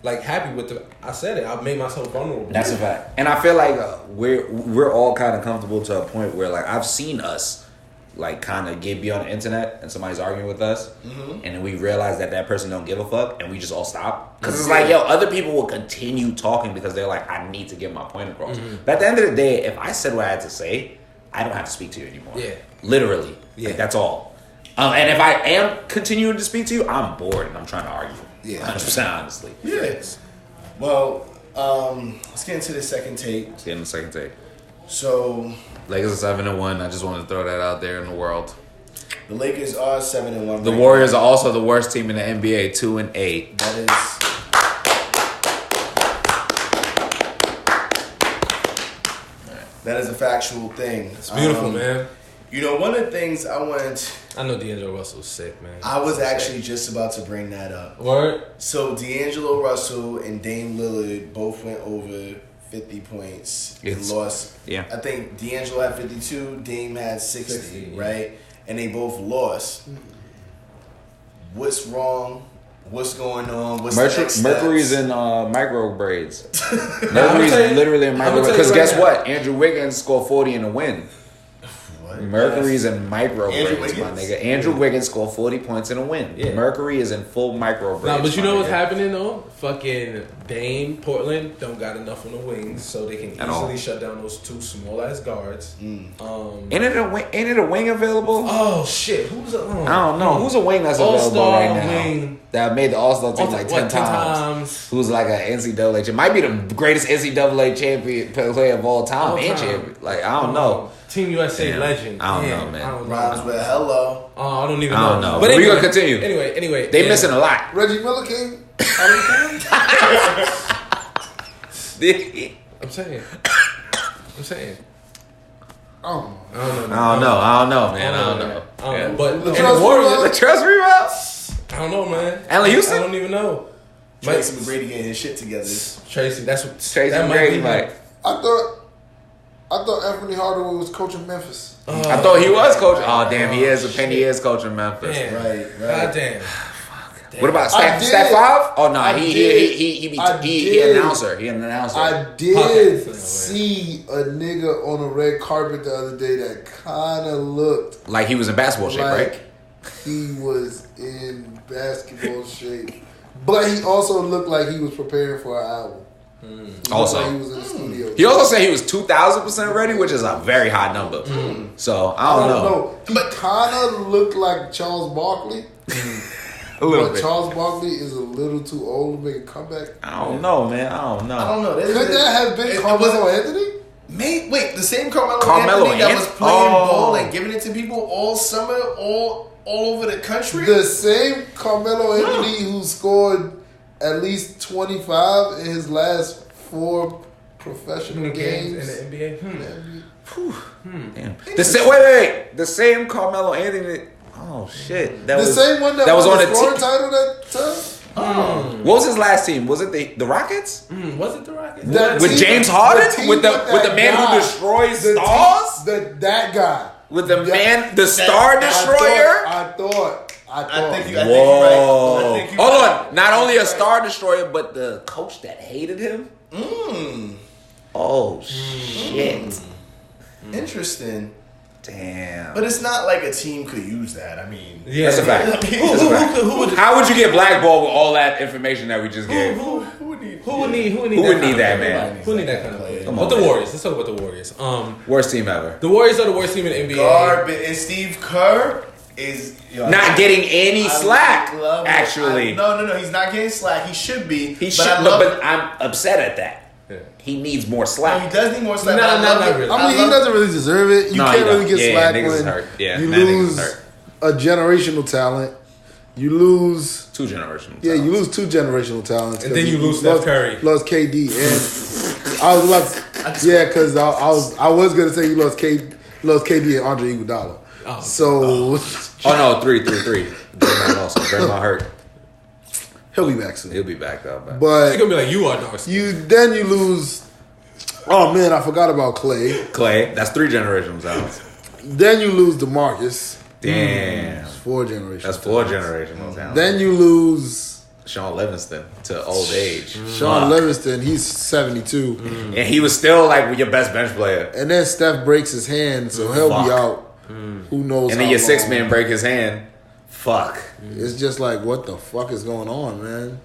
like happy with it. I said it. I made myself vulnerable. That's a fact. And I feel like we're all kind of comfortable to a point where like I've seen us like kind of be on the internet and somebody's arguing with us, and then we realize that person don't give a fuck, and we just all stop because it's like, yo, other people will continue talking because they're like, I need to get my point across. But at the end of the day, if I said what I had to say, I don't have to speak to you anymore. Yeah, literally. Yeah, like, that's all. And if I am continuing to speak to you, I'm bored and I'm trying to argue. Yeah, 100% honestly. Yes. Well, let's get into the second take. So, Lakers are 7-1. I just wanted to throw that out there in the world. The Lakers are 7-1. The Warriors are also the worst team in the NBA, 2-8. That is a factual thing. It's beautiful, man. You know, one of the things I know D'Angelo Russell's sick, man. I was actually just about to bring that up. What? So D'Angelo Russell and Dame Lillard both went over 50 points and lost. Yeah. I think D'Angelo had 52, Dame had 60, right? And they both lost. What's wrong? What's going on? What's the next steps? Mercury's in micro braids. Mercury's literally in micro braids. Because guess what? Andrew Wiggins scored 40 in a win. Mercury's in micro Andrew breaks, my Wiggins? nigga. Andrew Wiggins scored 40 points in a win. Yeah. Mercury is in full micro breaks. Nah, but you my know what's nigga. happening though? Fucking Dame, Portland don't got enough on the wings, so they can At all. easily shut down those two small ass guards. Ain't it a wing available? Oh shit, who's a? I don't know. Who's a wing that's available All-Star right now? wing. That made the All-Star team like 10 times. Who's like an NCAA champion. Might be the greatest NCAA champion player of all time. All And time. champion. Like, I don't know. Team USA Damn. legend. I don't Damn, know, man. I don't know. Rhymes with hello. Oh, I don't even I know. don't know. But We anyway, gonna continue. Anyway, They and- missing a lot. Reggie Miller came. I'm saying. Oh, I don't know, man. I don't know. Yeah. But The and trust the Warriors, The trust rebound? I don't know, man. Allen Houston? I don't even know. Tracy McGrady getting his shit together. Tracy, that's what Tracy that might Brady, be like. I thought Anthony Hardaway was coaching Memphis. I thought he was coaching. Oh, damn, he is coaching Memphis. Damn. Right. God damn. What about I Stat did. 5? Oh no, I he did. announcer. He an announcer. I did Okay. see a nigga on a red carpet the other day that kind of looked Like he was in basketball shape, like right? he was in basketball shape, but he also looked like he was preparing for an album. He looked Also. like he was in the studio. He also said he was 2,000% ready, which is a very high number. So I don't know. He kind of looked like Charles Barkley, A little but bit. Charles Barkley is a little too old to make a comeback. I don't know, man. I don't know. I don't know. Could that have been Carmelo Anthony? Wait, the same Carmelo Carmelo Anthony that was Anthony? playing Oh. ball and giving it to people all summer, all over the country? The same Carmelo Anthony who scored at least 25 in his last 4 professional games. in the NBA. Damn. Wait. The same Carmelo Anthony. Oh shit. The same one that was won on the the scoring team. title that time? What was his last team? Was it the Rockets? Was it the Rockets? That With team- James Harden? team With the that man guy. who destroys The team- stars? that guy. With the Yeah. the star destroyer? I thought. I think you're Whoa. right. I think you're Hold right. on. Not only a star destroyer, but the coach that hated him? Oh, shit. Interesting. Damn. But it's not like a team could use that. I mean, Yeah, That's a fact. That's a fact. Who would How would you get blackballed with all that information that we just gave? Who would need Who would need that, kind of man? player? Who need that kind of player? Come But on, the man. Warriors. Let's talk about the Warriors. Worst team ever. The Warriors are the worst team in the NBA. garbage. And Steve Kerr is Not getting any I slack, love it. actually. No. He's not getting slack. He should be. He but should, I love but I'm upset at that. Yeah. He needs more No, slack. he does need more slack. No, but I no, love not it. really. I mean, he doesn't really deserve it. You No, he can't really don't. get Yeah, slack niggas is when hurt. Yeah, you mad niggas lose hurt. a generational talent. You lose. 2 generations. Yeah, you lose 2 generational talents. And then you lose Steph Curry. Lost KD. And I was like, yeah, because I was going to say you lost KD and Andre Iguodala. Oh. So Oh, no, 3. Draymond also. Draymond hurt. he'll be back soon. He'll be back up, man. It's But gonna be like you are, Darcy. you lose. Oh man, I forgot about Clay. Clay, that's 3 generations out. Then you lose DeMarcus. Damn. 4 generations. That's 4 generations down. Then you lose Sean Livingston to old age. Sean Fuck. Livingston. He's 72. And he was still like your best bench player. And then Steph breaks his hand, so he'll Fuck. be out. Who knows? And then how your long. 6 man break his hand. Fuck. It's just like, what the fuck is going on, man?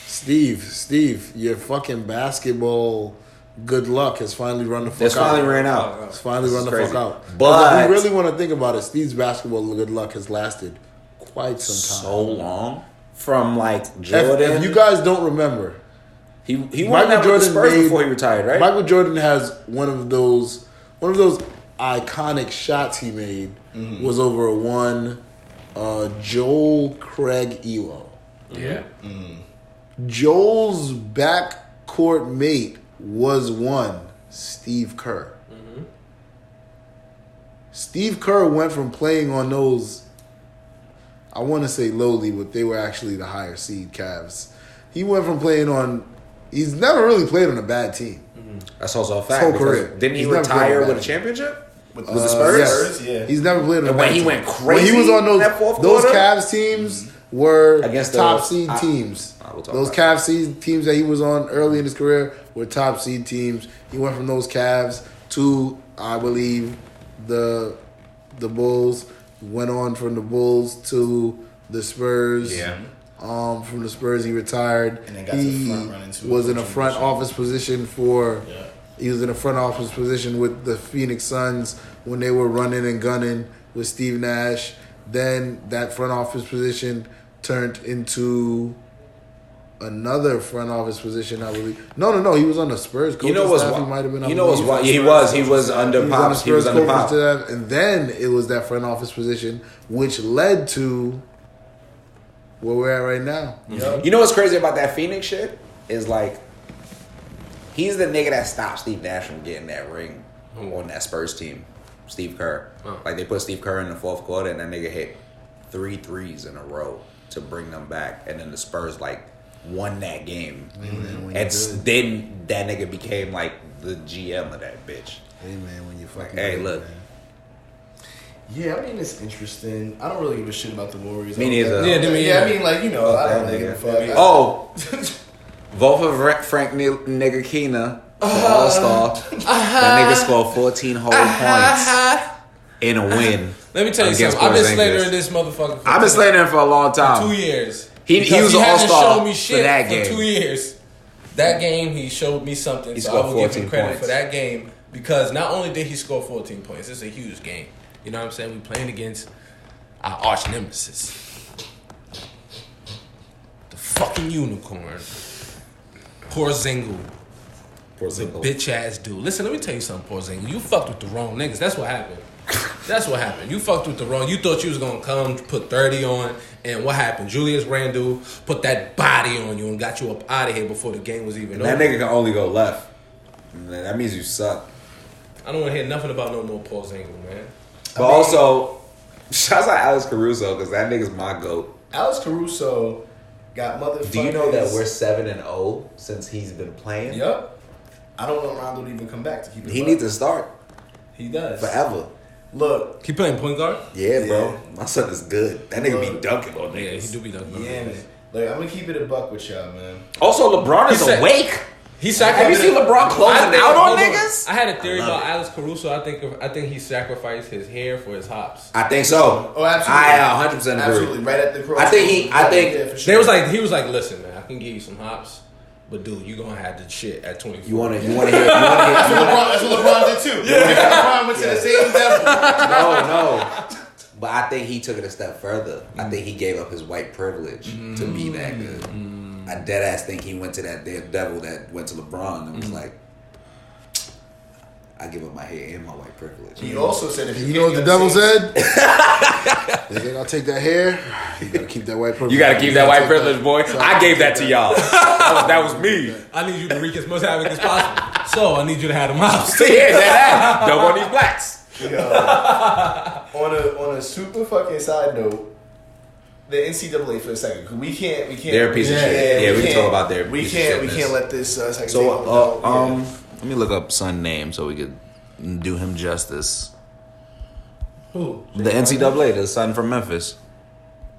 Steve, your fucking basketball good luck has finally run the fuck It's out. finally ran out. It's finally This run is the crazy. fuck out. But- if you really want to think about it, Steve's basketball good luck has lasted quite some time. So long. From like Jordan. If you guys don't remember, he won Michael that with the Jordan Spurs made- before he retired, right? Michael Jordan has one of those iconic shots he made was over one Joel Craig Elo. Yeah. Joel's backcourt mate was one Steve Kerr. Steve Kerr went from playing on those, I want to say lowly, but they were actually the higher seed Cavs. He went from playing on, he's never really played on a bad team. That's also a fact. whole because career. Didn't he He's never played retire on with a that. championship? With the Spurs? Yes. Yeah. He's never played on a And bad when he team. went When he was crazy on in that fourth those quarter? Cavs teams were Against the- top seed teams. we'll talk Those about Cavs seed teams that he was on early in his career were top seed teams. He went from those Cavs to, I believe, the the Bulls, went on from the Bulls to the Spurs. Yeah. From the Spurs, he retired. And then got to the front run into was in a front office position for. Yeah. He was in a front office position with the Phoenix Suns when they were running and gunning with Steve Nash. Then that front office position turned into another front office position, I believe. No. He was on the Spurs coaching staff. He might have been on he was under Pops. He was under Pops. And then it was that front office position, which led to where we're at right now. You know what's crazy about that Phoenix shit? Is like, he's the nigga that stopped Steve Nash from getting that ring on that Spurs team. Steve Kerr. Like, they put Steve Kerr in the fourth quarter, and that nigga hit 3 threes in a row to bring them back. And then the Spurs, like, won that game. And then that nigga became, like, the GM of that bitch. Hey, man, when you fucking... Hey, look. Man. Yeah, I mean, it's interesting. I don't really give a shit about the Warriors. Me neither. I mean, like, you know, I don't really give a fuck. Oh! Vote for Frank Ntilikina for All-Star. That nigga scored 14 whole points in a win. Let me tell you something. I've been slandering this motherfucker. I've been slandering for a long time. For 2 years. He was an All-Star shown me shit for that game. For 2 years. That game, he showed me something. He so I scored will give him 14 credit points. for that game because not only did he score 14 points, it's a huge game. You know what I'm saying? We playing against our arch nemesis, the fucking unicorn, Porzingis. The bitch ass dude. Listen, let me tell you something, Porzingis. You fucked with the wrong niggas. That's what happened. That's what happened. You fucked with the wrong. You thought you was gonna come put 30 on, and what happened? Julius Randle put that body on you and got you up out of here before the game was even over. That nigga can only go left. That means you suck. I don't want to hear nothing about no more Porzingis, man. But also, shouts out Alex Caruso because that nigga's my GOAT. Alex Caruso got motherfuckers. Do you know that we're 7-0 since he's been playing? Yep. I don't want Rondo to even come back to keep it. He needs to start He does. forever. Look. He playing point guard? Yeah, bro. My son is good. That nigga be dunking on niggas. Yeah, he do be dunking. Yeah, man. Look, I'm gonna keep it a buck with y'all, man. Also, LeBron is awake. Have you seen LeBron closing out on niggas? I had a theory about Alex Caruso. I think he sacrificed his hair for his hops. I think so. Oh, absolutely. I 100% agree. Absolutely. Right at the cross. I think yeah, for sure. He was like, listen, man, I can give you some hops, but dude, you gonna have the shit at 24. You wanna hear? That's what LeBron did too. Yeah. LeBron went to the same level. No. But I think he took it a step further. I think he gave up his white privilege to be that good. I dead ass think he went to that devil that went to LeBron and was like, I give up my hair and my white privilege. He also said, if you know what the devil said? They said, I'll take that hair. You gotta keep that white privilege. You gotta keep that white privilege, boy. I gave that to y'all. That was me. I need you to wreak as much havoc as possible. So I need you to have them hops. Yeah, that. Don't want these blacks. Yo, on a super fucking side note, the NCAA for a second, because we can't. They're a piece of shit. Yeah, we can talk about their. We can't let this. So let me look up son name so we could do him justice. Who? The NCAA, the son from Memphis.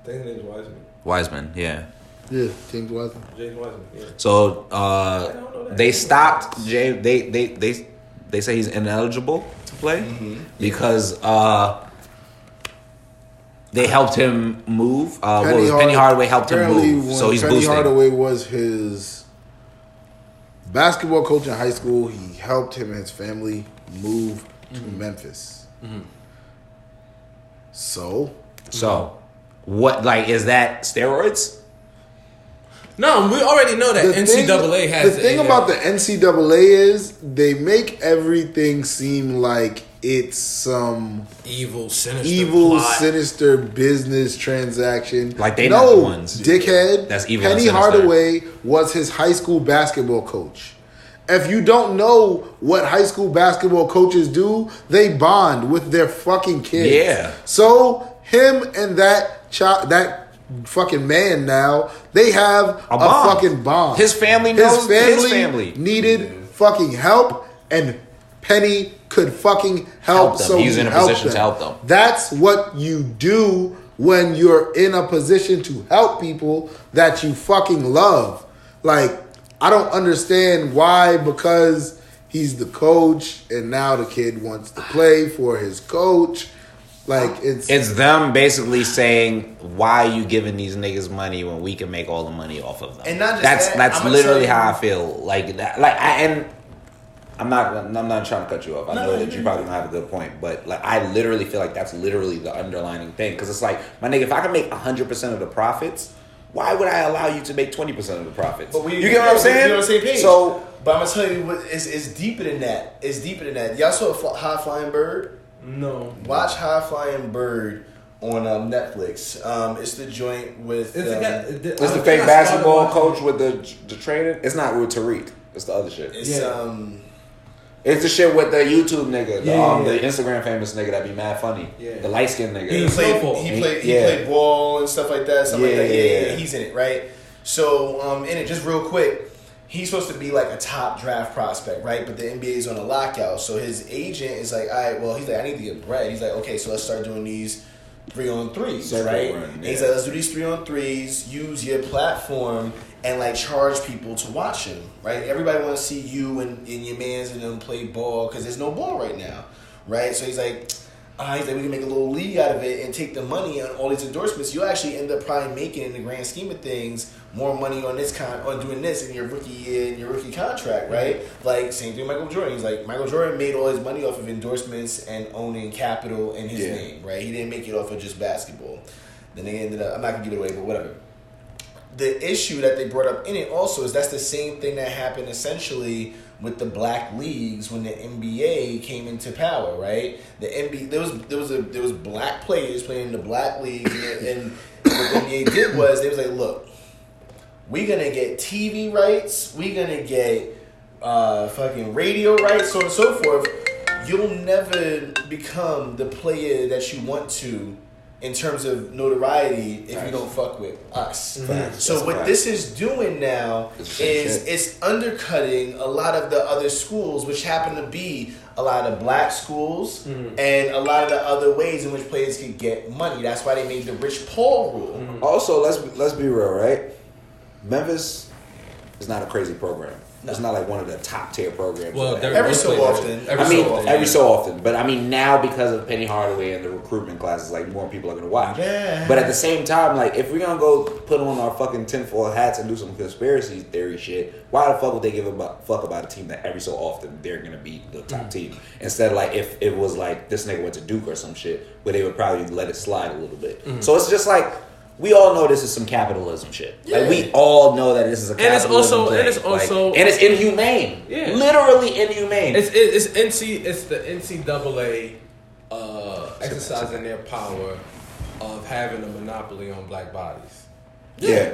I think his name's Wiseman. Wiseman, yeah. Yeah, James Wiseman. James Wiseman. Yeah. So they stopped James. They say he's ineligible to play because they helped him move. Penny Hardaway helped him move, so he's Penny boosting. Hardaway was his basketball coach in high school. He helped him and his family move to Memphis. So what? Like, is that steroids? No, we already know that NCAA has. The thing about the NCAA is they make everything seem like it's some evil, sinister business transaction. Like they not the ones. Dickhead. That's evil. Penny Hardaway was his high school basketball coach. If you don't know what high school basketball coaches do, they bond with their fucking kids. Yeah. So him and that fucking man now, they have a fucking bond. His family knows his family needed fucking help, and Penny could fucking help them. So he's in a position to help them. That's what you do when you're in a position to help people that you fucking love. Like, I don't understand why, because he's the coach and now the kid wants to play for his coach. Like it's them basically saying, why are you giving these niggas money when we can make all the money off of them? And not just that's literally how I feel. Like that. I'm not trying to cut you off. I know that you probably don't have a good point, but like I literally feel like that's literally the underlining thing. Because it's like, my nigga, if I can make 100% of the profits, why would I allow you to make 20% of the profits? But you get what I'm saying? We're on the same page. So, but I'm gonna tell you what it's deeper than that. It's deeper than that. Y'all saw High Flying Bird? No. Watch High Flying Bird on Netflix. It's the joint with. It's the fake basketball coach with the trainer. It's not with Tariq. It's the other shit. It's It's the shit with the YouTube nigga, the Instagram famous nigga that be mad funny. Yeah. The light skinned nigga. He played ball and stuff like that. Yeah, he's in it, right? So in it, just real quick. He's supposed to be like a top draft prospect, right? But the NBA is on a lockout. So his agent is like, all right, well, he's like, I need to get bread. He's like, okay, so let's start doing these 3-on-3s, right? And he's like, let's do these 3-on-3s, use your platform and like charge people to watch him, right? Everybody want to see you and your mans and them play ball because there's no ball right now, right? So he's like, we can make a little league out of it and take the money on all these endorsements. You'll actually end up probably making, in the grand scheme of things, more money on doing this in your rookie year and your rookie contract, right? Like same thing with Michael Jordan. He's like, Michael Jordan made all his money off of endorsements and owning capital in his name, right? He didn't make it off of just basketball. Then they ended up, I'm not gonna give it away, but whatever. The issue that they brought up in it also is that's the same thing that happened essentially with the black leagues when the NBA came into power, right? The NBA there was black players playing in the black leagues, and what the NBA did was they was like, look, we're gonna get TV rights, we're gonna get fucking radio rights, so on and so forth. You'll never become the player that you want to in terms of notoriety if you don't fuck with us. So what this is doing now is it's undercutting a lot of the other schools, which happen to be a lot of black schools and a lot of the other ways in which players could get money. That's why they made the Rich Paul rule. Also, let's be real, right? Memphis is not a crazy program. No. It's not like one of the top tier programs. Well, every so often. Every so often. But I mean, now because of Penny Hardaway and the recruitment classes, like more people are gonna watch. Yeah. But at the same time, like if we're gonna go put on our fucking tinfoil hats and do some conspiracy theory shit, why the fuck would they give a fuck about a team that every so often they're gonna be the top team? Instead, like if it was like this nigga went to Duke or some shit, where they would probably let it slide a little bit. So it's just like, we all know this is some capitalism shit. Yeah. Like we all know that this is a capitalism thing. And it's inhumane. Yeah, literally inhumane. It's the NCAA exercising their power of having a monopoly on black bodies. Yeah.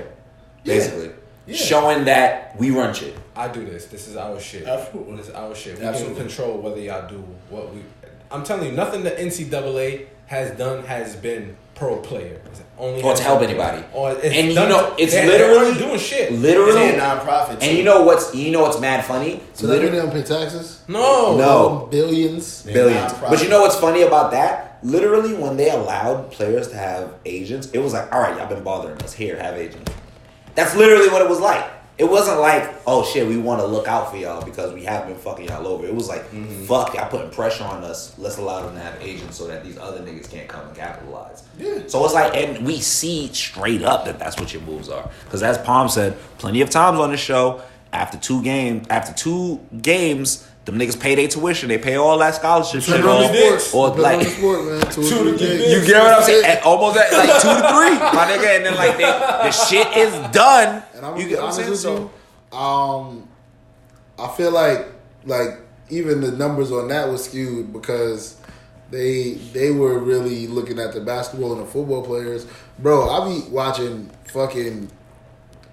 Basically. Yeah. Showing that we run shit. I do this. This is our shit. Absolutely. This is our shit. We can control whether y'all do what we. I'm telling you, nothing the NCAA has done has been pro player. Or to help anybody. And you know, it's literally doing shit. Literally a nonprofit. And you know what's mad funny? So that mean they don't pay taxes? No. Billions. But you know what's funny about that? Literally, when they allowed players to have agents, it was like, all right, y'all been bothering us. Here, have agents. That's literally what it was like. It wasn't like, oh shit, we want to look out for y'all because we have been fucking y'all over. It was like, fuck, y'all putting pressure on us. Let's allow them to have agents so that these other niggas can't come and capitalize. Yeah. So it's like, and we see straight up that that's what your moves are. Because as Palm said plenty of times on the show, after two games, them niggas pay their tuition. They pay all that scholarship shit off. Or like, you get what I'm saying? At almost at like 2 to 3, my nigga. And then like the shit is done. And I'm you get what I'm saying? I feel like even the numbers on that was skewed because they were really looking at the basketball and the football players. Bro, I be watching fucking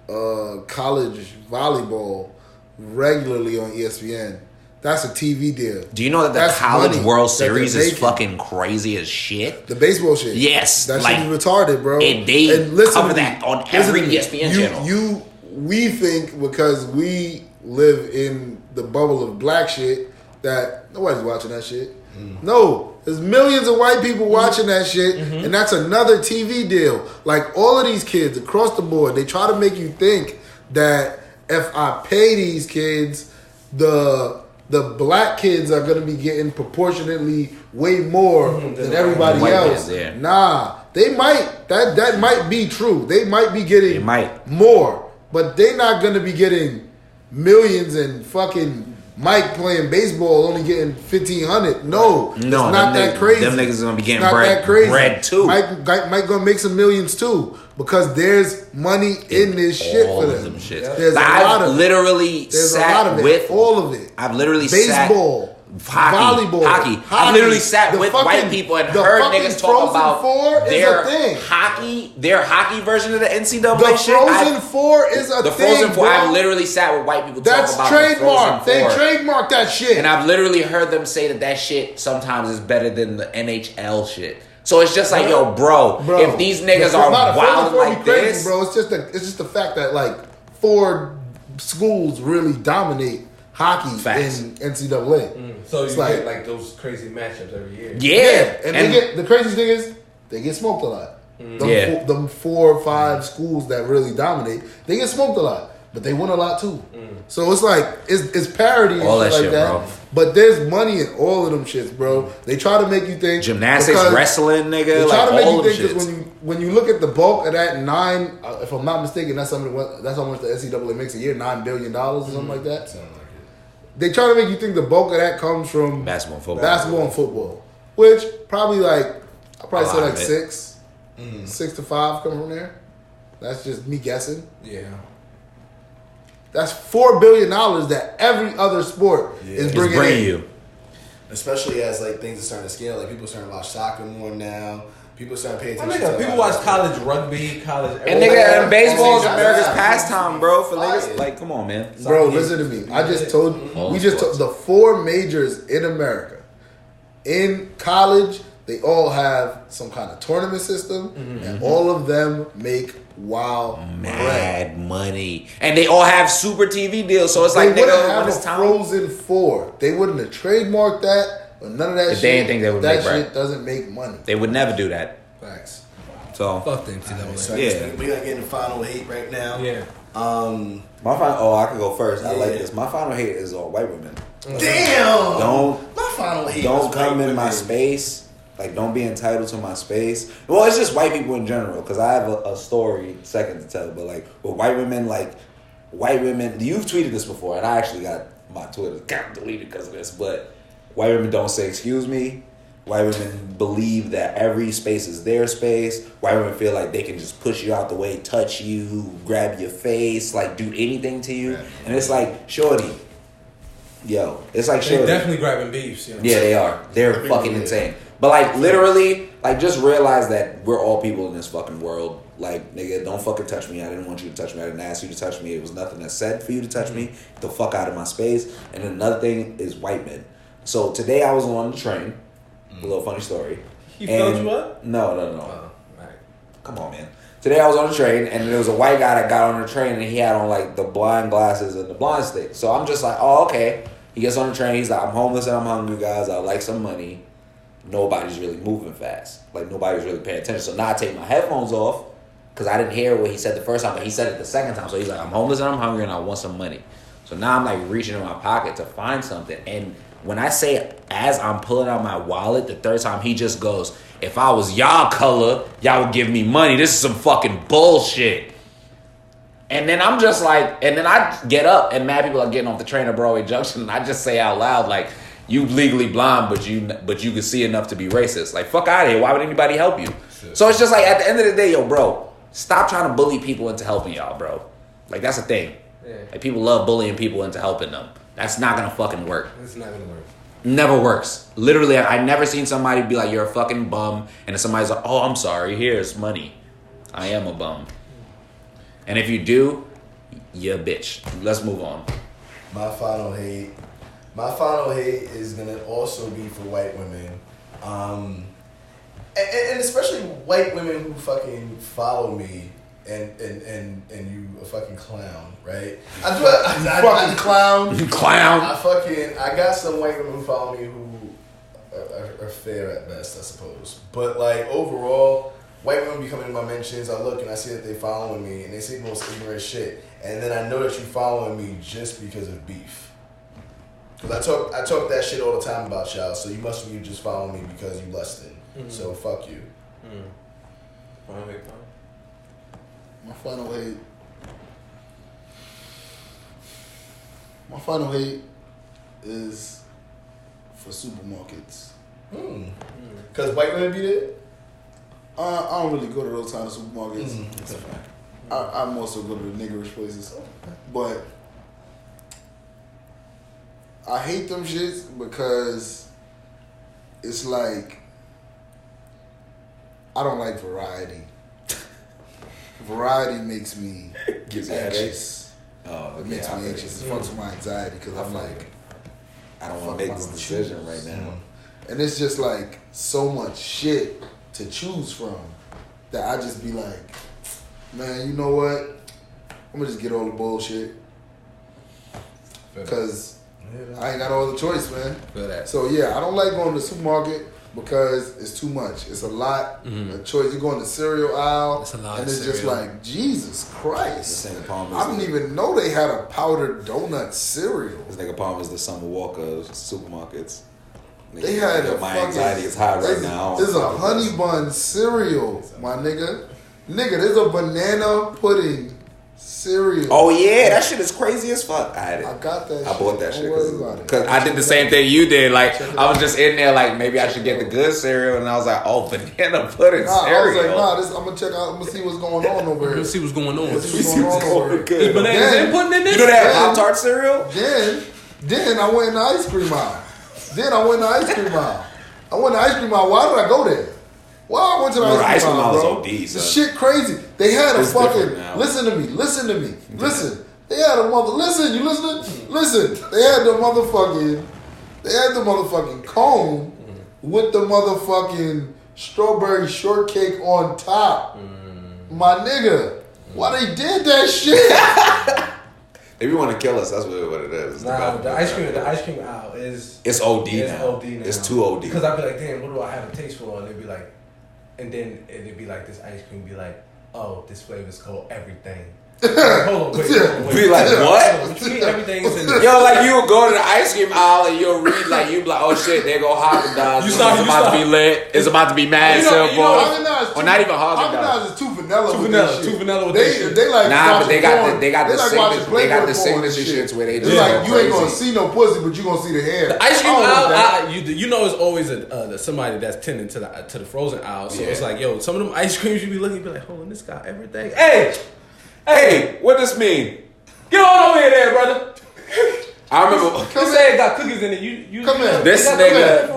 college volleyball regularly on ESPN. That's a TV deal. Do you know that the College World Series is fucking crazy as shit? The baseball shit. Yes. That shit is retarded, bro. And they cover that on every ESPN channel. We think because we live in the bubble of black shit that nobody's watching that shit. No. There's millions of white people watching that shit, and that's another TV deal. Like, all of these kids across the board, they try to make you think that if I pay these kids the the black kids are gonna be getting proportionately way more than everybody White else. kids, yeah. Nah, they might. That might be true. They might be getting They might. more, but they're not gonna be getting millions and fucking Mike playing baseball only getting 1,500. No, it's not that crazy. Them niggas gonna be getting It's not that crazy. bread too. Mike gonna make some millions too because there's money in this shit all for of them. them shits. There's a I've lot of it. literally There's sat a lot of it. with all of it. I've literally Baseball, hockey, volleyball, hockey. hockey. I've literally sat The with fucking- white people and the heard fucking niggas talk Frozen about Four is their a thing. hockey version of the NCAA The shit. Frozen Four is a the thing. Frozen Four. bro. I've literally sat with white people That's talk about the trademark. They Frozen Four. trademarked that shit. And I've literally heard them say that shit sometimes is better than the NHL shit. So it's just like, yo, bro, if these niggas are wild like this, bro, it's just the fact that like 4 schools really dominate hockey Facts. in NCAA. So It's you like- get like those crazy matchups every year. yeah. And they get the craziest thing is they get smoked a lot. Them 4 or 5 schools that really dominate, they get smoked a lot, but they win a lot too. So it's like it's parody and All shit that like shit, that. bro. But there's money in all of them shits, bro. They try to make you think gymnastics, because wrestling, nigga, They like try to make all you of them think shits. because when you look at the bulk of that 9, if I'm not mistaken, that's how much the NCAA makes a year, $9 billion or something like that. They try to make you think the bulk of that comes from Basketball and football, which probably like I probably say lot like of it. 6 to 5 come from there. That's just me guessing. Yeah. That's $4 billion that every other sport is It's bringing bringing in. you. Especially as like things are starting to scale, like people are starting to watch soccer more now. People are starting to pay I attention. mean, to people like- watch college rugby, college. And nigga, and baseball is Yeah. America's Yeah. pastime, bro. For Fire. niggas, like, come on, man. Bro, listen to me. I just told All we just sports. told the 4 majors in America. In college, they all have some kind of tournament system, and all of them make wild bread. Mad money, and they all have super TV deals. So it's They like, wouldn't nigga, have when a it's time, Frozen 4. They wouldn't have trademarked that or none of that If shit. they didn't think they would that make bread. shit doesn't make money. they would never do that. Facts. So Fuck the NCAA. So Yeah. we gotta get into final hate right now. Yeah. My final. Oh, I can go first. I like Yeah. this. My final hate is all white women. Damn. Don't My final hate. don't was come white in my women. space. Like, don't be entitled to my space. Well, it's just white people in general. Because I have a story second to tell. But like with white women, you've tweeted this before, and I actually got my Twitter account deleted because of this. But white women don't say excuse me. White women believe that every space is their space. White women feel like they can just push you out the way, touch you, grab your face, like do anything to you. And it's like, shorty. Yo, it's like They're shorty. definitely grabbing beefs. You know? Yeah, they are. They're fucking insane. But like literally, like just realize that we're all people in this fucking world. Like, nigga, don't fucking touch me. I didn't want you to touch me. I didn't ask you to touch me. It was nothing that said for you to touch me. Get the fuck out of my space. And another thing is white men. So today I was on the train. A little funny story. He filled you up? No. Oh, right. Come on, man. Today I was on the train and there was a white guy that got on the train and he had on like the blind glasses and the blind stick. So I'm just like, oh, okay. He gets on the train. He's like, I'm homeless and I'm hungry, guys. I'd like some money. Nobody's really moving fast. Like, nobody's really paying attention. So now I take my headphones off because I didn't hear what he said the first time, but he said it the second time. So he's like, I'm homeless and I'm hungry and I want some money. So now I'm like reaching in my pocket to find something. And when I say as I'm pulling out my wallet, the third time he just goes, if I was y'all color, y'all would give me money. This is some fucking bullshit. And then I'm just like, and then I get up and mad people are getting off the train at Broadway Junction. And I just say out loud, like, you legally blind, but you can see enough to be racist. Like, fuck out of here. Why would anybody help you? Shit. So it's just like, at the end of the day, yo, bro, stop trying to bully people into helping y'all, bro. Like, that's a thing. Yeah. Like, people love bullying people into helping them. That's not gonna fucking work. It's not gonna work. Never works. Literally, I never seen somebody be like, you're a fucking bum. And then somebody's like, oh, I'm sorry. Here's money. I am a bum. And if you do, you're a bitch. Let's move on. My final hate is gonna also be for white women, and especially white women who fucking follow me, and you a fucking clown, right? Fucking clown. Clown. I got some white women who follow me who are fair at best, I suppose. But like overall, white women be coming in my mentions. I look and I see that they following me, and they say the most ignorant shit. And then I know that you following me just because of beef. Because I talk that shit all the time about y'all, so you must be just following me because you lusting. So fuck you. My final hate is for supermarkets. Because white women be there? I don't really go to those kind of supermarkets. I mostly go to the niggerish places. But I hate them shits because it's like I don't like variety. Variety makes me anxious. It makes me anxious. It fucks with my anxiety because I'm like, I don't want to make this decision right now. And it's just like so much shit to choose from that I just be like, man, you know what? I'm gonna just get all the bullshit because I ain't got all the choice, man. So yeah, I don't like going to the supermarket because it's too much. It's a lot of choice. You go in the cereal aisle, and it's just like, Jesus Christ. I didn't even know they had a powdered donut cereal. This nigga Palm is the Summer Walker of supermarkets. They had my anxiety is high right now. There's a honey bun cereal, my nigga. There's a banana pudding cereal. Oh yeah, that shit is crazy as fuck. I had it. I got that. I bought that Don't shit worry about it. because I did the same thing you did. Like I was just in there, like maybe I should get the good cereal, and I was like, oh, banana pudding cereal. I was like, I'm gonna check out. I'm gonna see what's going on over here. Let's see what's going on. Is Bananas and pudding in this? You know that Pop-Tart cereal? Then I went in the ice cream aisle. I went in the ice cream aisle. Why did I go there? Why I went to the ice cream aisle, bro? OD, the shit crazy. They had a fucking. Listen to me. Listen. They had a mother. Listen, you listening? Listen. They had the motherfucking cone with the motherfucking strawberry shortcake on top. My nigga, why they did that shit? If you want to kill us, that's what it is. Nah, the ice cream aisle it's OD now. It's too OD. Because I'd be like, damn, what do I have a taste for? And they'd be like, and then it'd be like, this ice cream be like, oh, this flavor's called everything. Hold on, wait. Be like, what? What you mean everything is in this? Yo, like you would go to the ice cream aisle and you'll read like you'd be like, oh shit, there go Haagen-Dazs. It's about to be lit. It's about to be mad simple. Or not even Haagen-Dazs. Is too vanilla. Too vanilla with that shit. They like but they got the signature shits where they just like you ain't gonna see no pussy, but you gonna see the hair. The ice cream aisle, you know, it's always somebody that's tending to the frozen aisle. So it's like, yo, some of them ice creams you be looking, you be like, hold on, this got everything. Hey, what does this mean? Get on over here, there, brother. I remember. This egg got cookies in it. You come here. This nigga.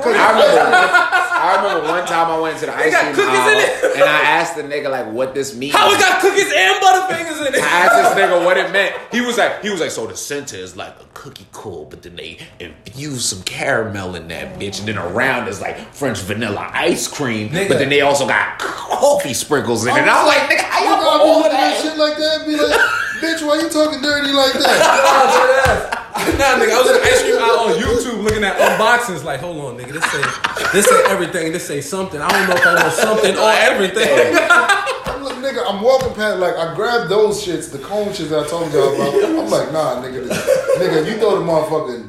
I remember one time I went to the ice cream aisle and I asked the nigga like what this means. How it got cookies and Butterfingers in it? I asked this nigga what it meant. He was like, so the center is like a cookie core, but then they infuse some caramel in that bitch, and then around is like French vanilla ice cream, nigga. But then they also got coffee sprinkles in it. And I was like, nigga, how you got all of that shit like that? Be like, bitch, why you talking dirty like that? Nah, nigga, I was in the ice cream aisle on YouTube looking at unboxings. Like, hold on, nigga, this say everything. This say something. I don't know if I want something or everything. I'm walking past, like, I grabbed those shits, the cone shits that I told y'all about. I'm like, nah, nigga, you throw the motherfucking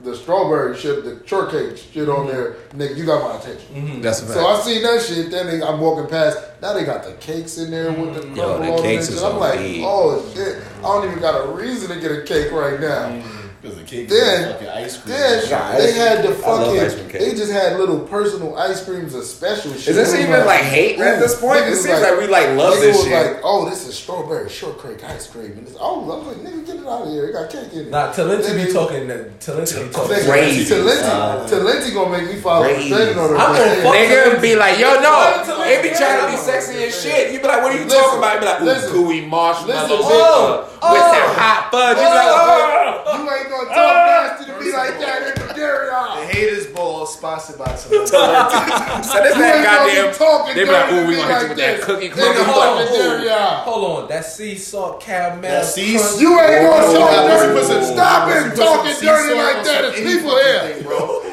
the strawberry shit, the shortcake shit on there, nigga, you got my attention. That's a fact. So I seen that shit. Then I'm walking past. Now they got the cakes in there with the crumble on it. I'm like, oh shit, I don't even got a reason to get a cake right now. Because the cake then, fucking ice cream. Then they had the fucking. They just had little personal ice creams of special shit. Is this even like hate at this point? It seems like we like love this shit. Like, oh, this is strawberry shortcake ice cream, and it's I was like, nigga, get it out of here. It got cake in it. Nah, Talenti be talking crazy. Talenti gonna make me follow the trend on her. Nigga be like, yo, no, they be trying to be sexy as shit. You be like, what are you talking about? You be like, ooh, gooey marshmallows with that hot fudge. You be like, you ain't gonna talk nasty to me like that in the dairy aisle. The Haters Ball sponsored by Talenti. So this that goddamn. They be like, ooh, we gonna hit you with that cookie crumble. Hold on, that sea salt caramel. You ain't gonna talk dirty. Stop it talking dirty like that. There's people here.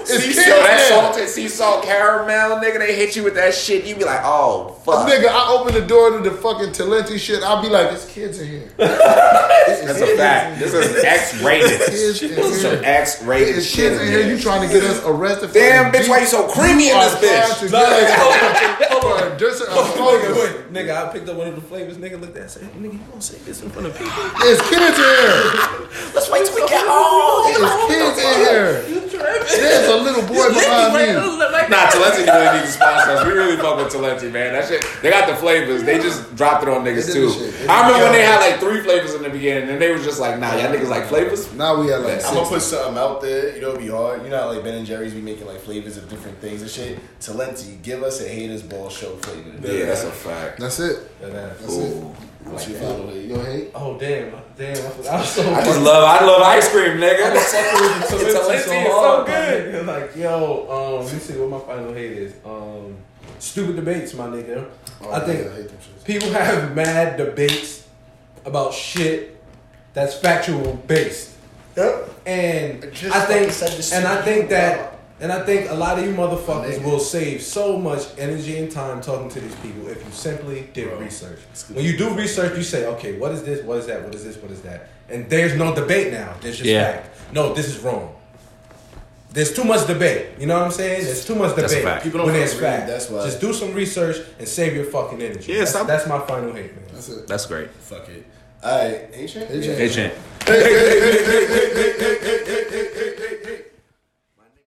It's sea kids salt, that hair. salted sea salt caramel, nigga. They hit you with that shit. You be like, oh fuck. Nigga, I open the door to the fucking Talenti shit. I'll be like, there's kids in here. That's a fact. This is X-rated. Kids in This is some here. X-rated There's shit. kids in here. You trying to get us arrested? For Damn, the bitch, why you so creamy in this bitch? Hold on. Just a slogan. Wait, nigga, I picked up one of the flavors. Nigga looked at it and said, nigga, you gonna say this in front of people? There's kids in here. Let's wait till we get home. There's kids in here. There's a little boy behind me. Nah, Talenti really need to sponsor us. We really fuck with Talenti, man. That shit, they got the flavors. They just dropped it on niggas They did too. the shit. They I remember did when the they shit. had like 3 flavors in the beginning, and they was just like, nah, y'all niggas like flavors. Now we have like I'm gonna 6. put something out there. You know, it'd be hard. You know how like Ben and Jerry's be making like flavors of different things and shit. Talenti, give us a haters ball show flavor. Yeah, that's a fact. That's it. That's That's it. What's your final hate? Your hate? Oh damn! I was so. I love ice cream, nigga. I'm fucking with the Talenti Talenti is so so hard, good. my nigga. Like, yo, let me see what my final hate is. Stupid debates, my nigga. Oh, I think yeah, I hate them shits. people have mad debates about shit that's factual based, Yep. and just I think, fucking said this and I shit. think that. And I think a lot of you motherfuckers nigga. will save so much energy and time talking to these people if you simply did research. When you do research, you say, okay, what is this? What is that? What is this? What is that? And there's no debate now. There's just fact. No, this is wrong. There's too much debate. You know what I'm saying? There's too much That's a debate fact. People don't when there's fucking read, fact. that's why. Just do some research and save your fucking energy. Yeah, that's, stop- that's my final hate, man. That's it. That's great. Fuck it. Alright, H-Chain? H-Chain. Hey, Jen. Hey, hey, hey, hey, hey, hey, hey, hey, hey, hey, hey.